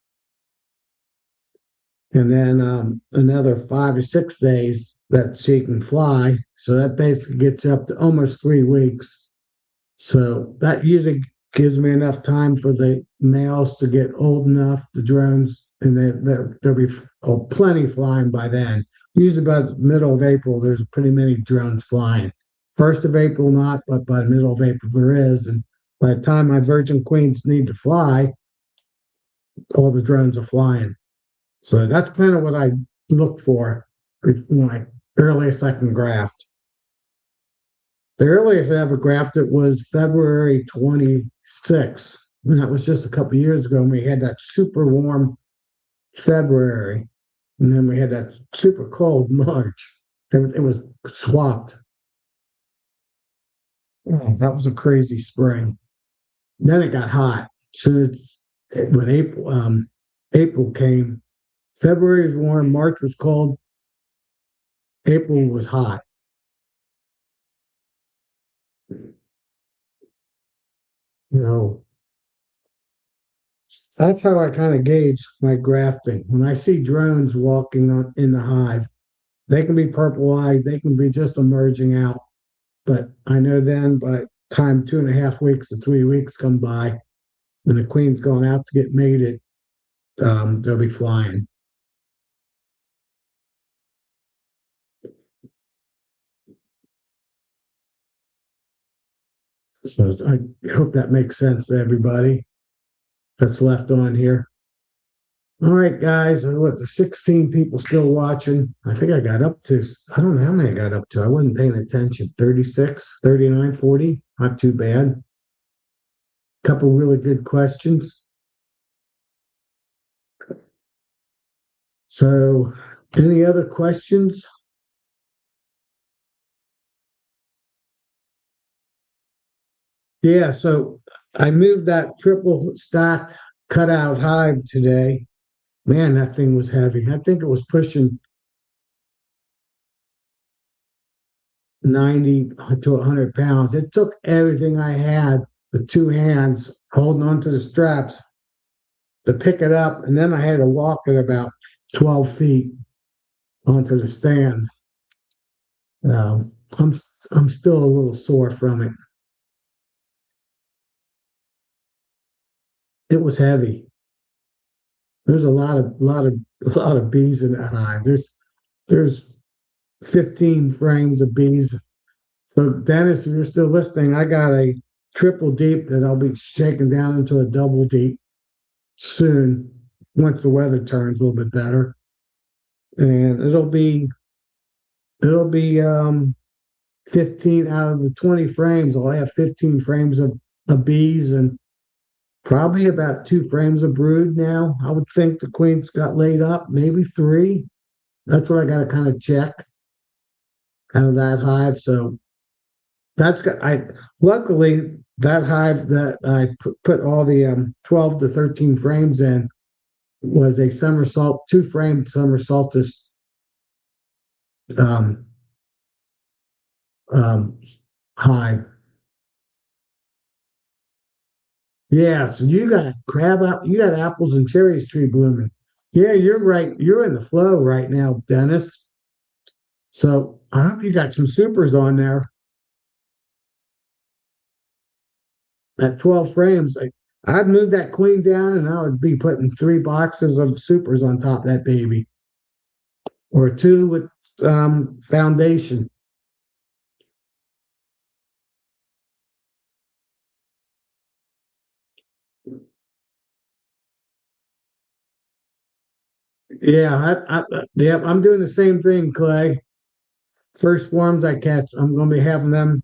And then another 5 or 6 days that she can fly. So that basically gets up to almost 3 weeks. So that usually gives me enough time for the males to get old enough, the drones, and there'll be plenty flying by then. Usually by the middle of April, there's pretty many drones flying. 1st of April, not, but by the middle of April, there is. And by the time my virgin queens need to fly, all the drones are flying. So that's kind of what I look for when I earliest I can graft. The earliest I ever grafted was February 26th. And that was just a couple years ago. And we had that super warm February. And then we had that super cold March. It was swapped. Oh, that was a crazy spring. Then it got hot. So when April came, February was warm, March was cold, April was hot. You know, that's how I kind of gauge my grafting. When I see drones walking in the hive, they can be purple eyed, they can be just emerging out. But I know then by the time 2.5 weeks to 3 weeks come by, when the queen's going out to get mated, they'll be flying. So I hope that makes sense to everybody that's left on here. All right, guys. What, there's 16 people still watching. I think I got up to, I don't know how many I got up to. I wasn't paying attention. 36, 39, 40. Not too bad. Couple really good questions. So, any other questions? Yeah, so I moved that triple stacked cutout hive today. Man, that thing was heavy. I think it was pushing 90 to 100 pounds. It took everything I had with two hands holding onto the straps to pick it up, and then I had to walk it about 12 feet onto the stand. Um, I'm I'm still a little sore from it. It was heavy. There's a lot of bees in that hive. There's 15 frames of bees. So Dennis, if you're still listening, I got a triple deep that I'll be shaking down into a double deep soon once the weather turns a little bit better. And it'll be 15 out of the 20 frames. I'll have 15 frames of bees and probably about 2 frames of brood now. I would think the queens got laid up, maybe 3. That's what I got to kind of check out of that hive. So that's got I luckily that hive that I put all the 12 to 13 frames in was a somersault 2 frame somersaultus um, um, hive. Yeah, so you got crab up, you got apples and cherries tree blooming. Yeah, you're right. You're in the flow right now, Dennis. So I hope you got some supers on there at 12 frames. I'd move that queen down and I would be putting 3 boxes of supers on top of that baby or 2 with foundation. Yeah, yeah, I'm doing the same thing, Clay. First swarms I catch, I'm going to be having them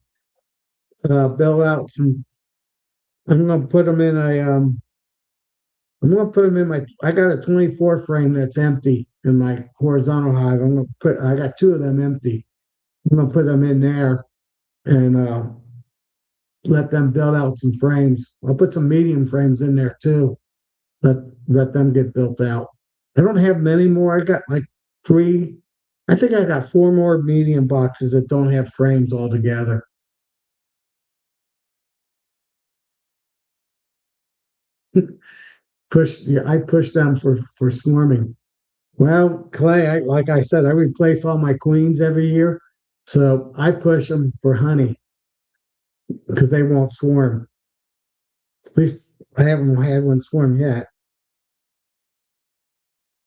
build out some. I'm going to put them in a I'm gonna put them in my. I got a 24 frame that's empty in my horizontal hive. I got 2 of them empty. I'm gonna put them in there and let them build out some frames. I'll put some medium frames in there too. Let let them get built out. I don't have many more. I got like 3. I think I got 4 more medium boxes that don't have frames altogether. I push them for swarming. Well, Clay, like I said, I replace all my queens every year. So I push them for honey because they won't swarm. At least I haven't had one swarm yet.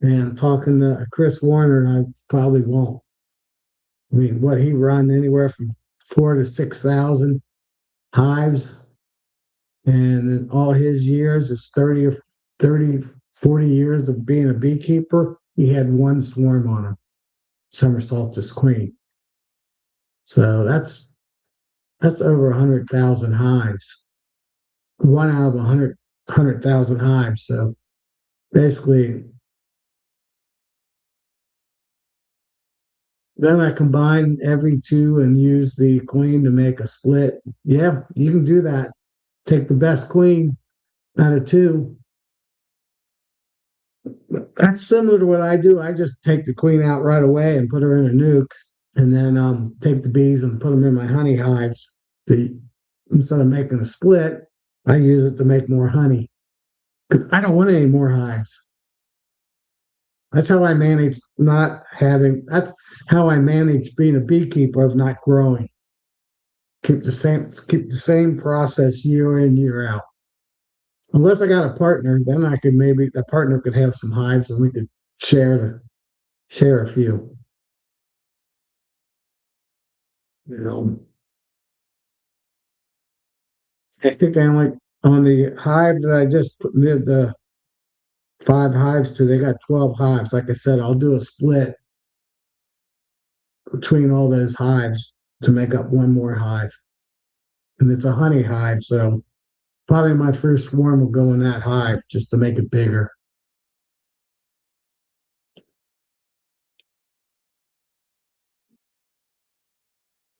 And talking to Chris Warner, I probably won't. I mean, what he run anywhere from 4 to 6,000 hives. And in all his years, it's 30, 40 years of being a beekeeper. He had 1 swarm on a summer solstice queen. So that's over 100,000 hives. 1 out of 100,000 hives. So basically, then I combine every 2 and use the queen to make a split. Yeah, you can do that. Take the best queen out of 2. That's similar to what I do. I just take the queen out right away and put her in a nuke, and then take the bees and put them in my honey hives. Instead of making a split, I use it to make more honey because I don't want any more hives. That's how I manage not having, that's how I manage being a beekeeper of not growing. Keep the same process year in, year out. Unless I got a partner, then I could maybe the partner could have some hives and we could share a few. You know, I think I only on the hive that I just moved the 5 hives to, they got 12 hives. Like I said, I'll do a split between all those hives to make up one more hive. And it's a honey hive, so probably my first swarm will go in that hive just to make it bigger.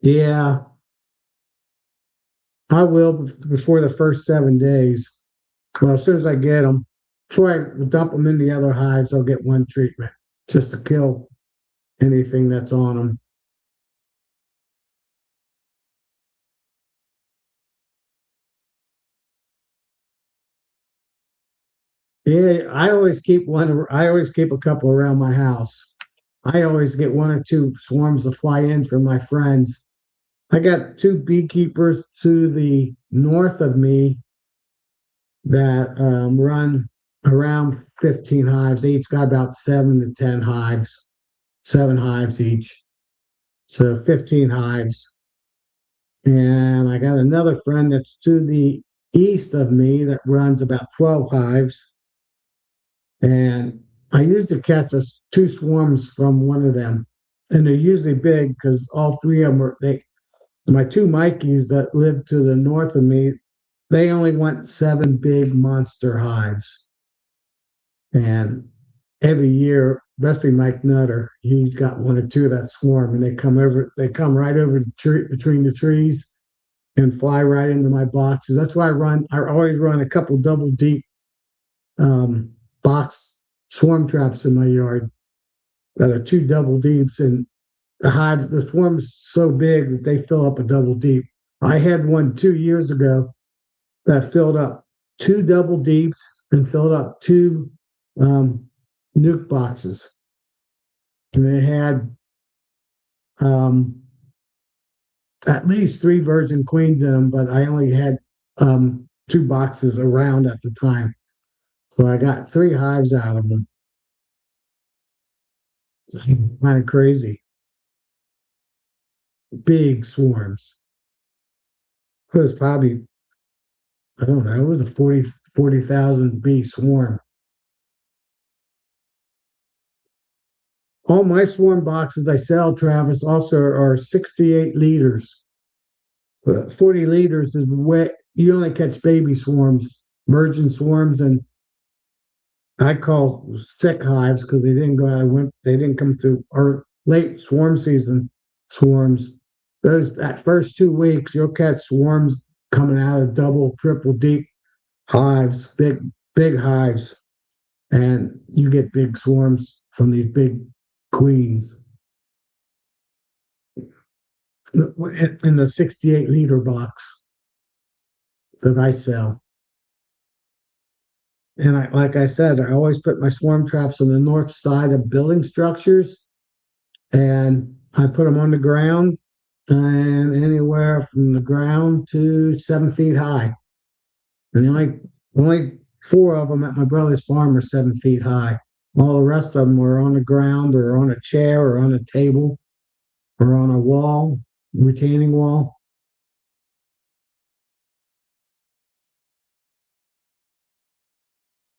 Yeah, I will before the first 7 days. Well, as soon as I get them, before I dump them in the other hives, I'll get one treatment just to kill anything that's on them. Yeah, I always keep one. I always keep a couple around my house. I always get one or two swarms to fly in from my friends. I got two beekeepers to the north of me that run around 15 hives. They each got about 7 to 10 hives, 7 hives each. So 15 hives. And I got another friend that's to the east of me that runs about 12 hives. And I used to catch us two swarms from one of them. And they're usually big because all three of them are they my two Mikeys that live to the north of me, they only want 7 big monster hives. And every year, especially Mike Nutter, he's got one or two of that swarm, and they come right over the tree between the trees and fly right into my boxes. That's why I always run a couple double deep um, box swarm traps in my yard that are two double deeps, and the swarm's so big that they fill up a double deep. I had one 2 years ago that filled up two double deeps and filled up two um, nuke boxes. And they had um, at least three virgin queens in them, but I only had two boxes around at the time. So I got 3 hives out of them. Kind of crazy. Big swarms. It was probably, I don't know, it was a 40,000 bee swarm. All my swarm boxes I sell, Travis, also are 68 liters. 40 liters is wet. You only catch baby swarms, virgin swarms, and I call sick hives because they didn't go out of winter. They didn't come through or late swarm season swarms. Those that first 2 weeks, you'll catch swarms coming out of double, triple deep hives, big hives, and you get big swarms from these big queens in the 68-liter box that I sell. And like I said, I always put my swarm traps on the north side of building structures, and I put them on the ground, and anywhere from the ground to 7 feet high. And the only 4 of them at my brother's farm are 7 feet high. All the rest of them were on the ground or on a chair or on a table or on a wall, retaining wall.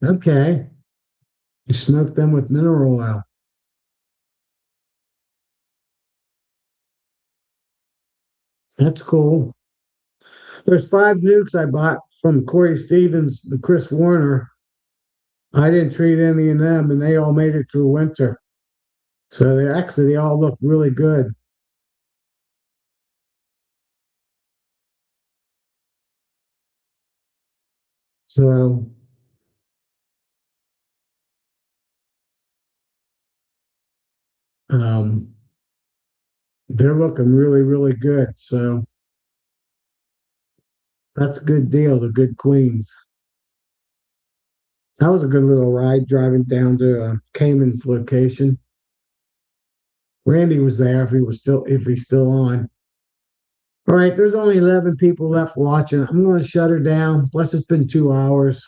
Okay. You smoke them with mineral oil. That's cool. There's 5 nukes I bought from Corey Stevens and Chris Warner. I didn't treat any of them, and they all made it through winter. So they all look really good. So um, they're looking really, really good. So that's a good deal. The good queens. That was a good little ride driving down to Cayman's location. Randy was there if he's still on. All right, there's only 11 people left watching. I'm going to shut her down. Plus, it's been 2 hours.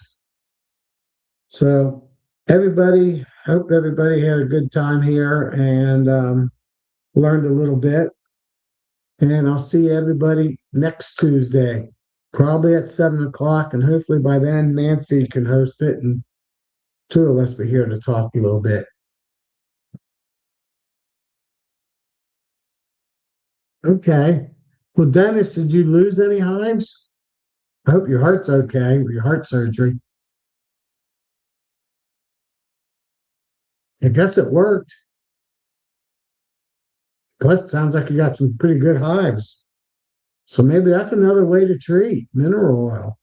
So, hope everybody had a good time here and learned a little bit. And I'll see everybody next Tuesday, probably at 7 o'clock. And hopefully by then, Nancy can host it and two of us be here to talk a little bit. Okay. Well, Dennis, did you lose any hives? I hope your heart's okay with your heart surgery. I guess it worked. Plus, sounds like you got some pretty good hives. So maybe that's another way to treat mineral oil.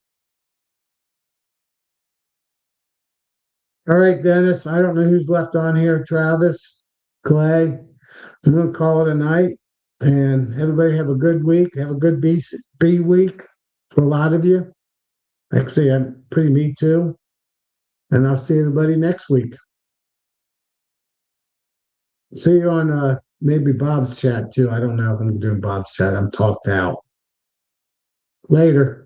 All right, Dennis. I don't know who's left on here. Travis, Clay. I'm going to call it a night. And everybody have a good week. Have a good bee week for a lot of you. Actually, I'm pretty me too. And I'll see everybody next week. See you on maybe Bob's chat too. I don't know if I'm doing Bob's chat. I'm talked out. Later.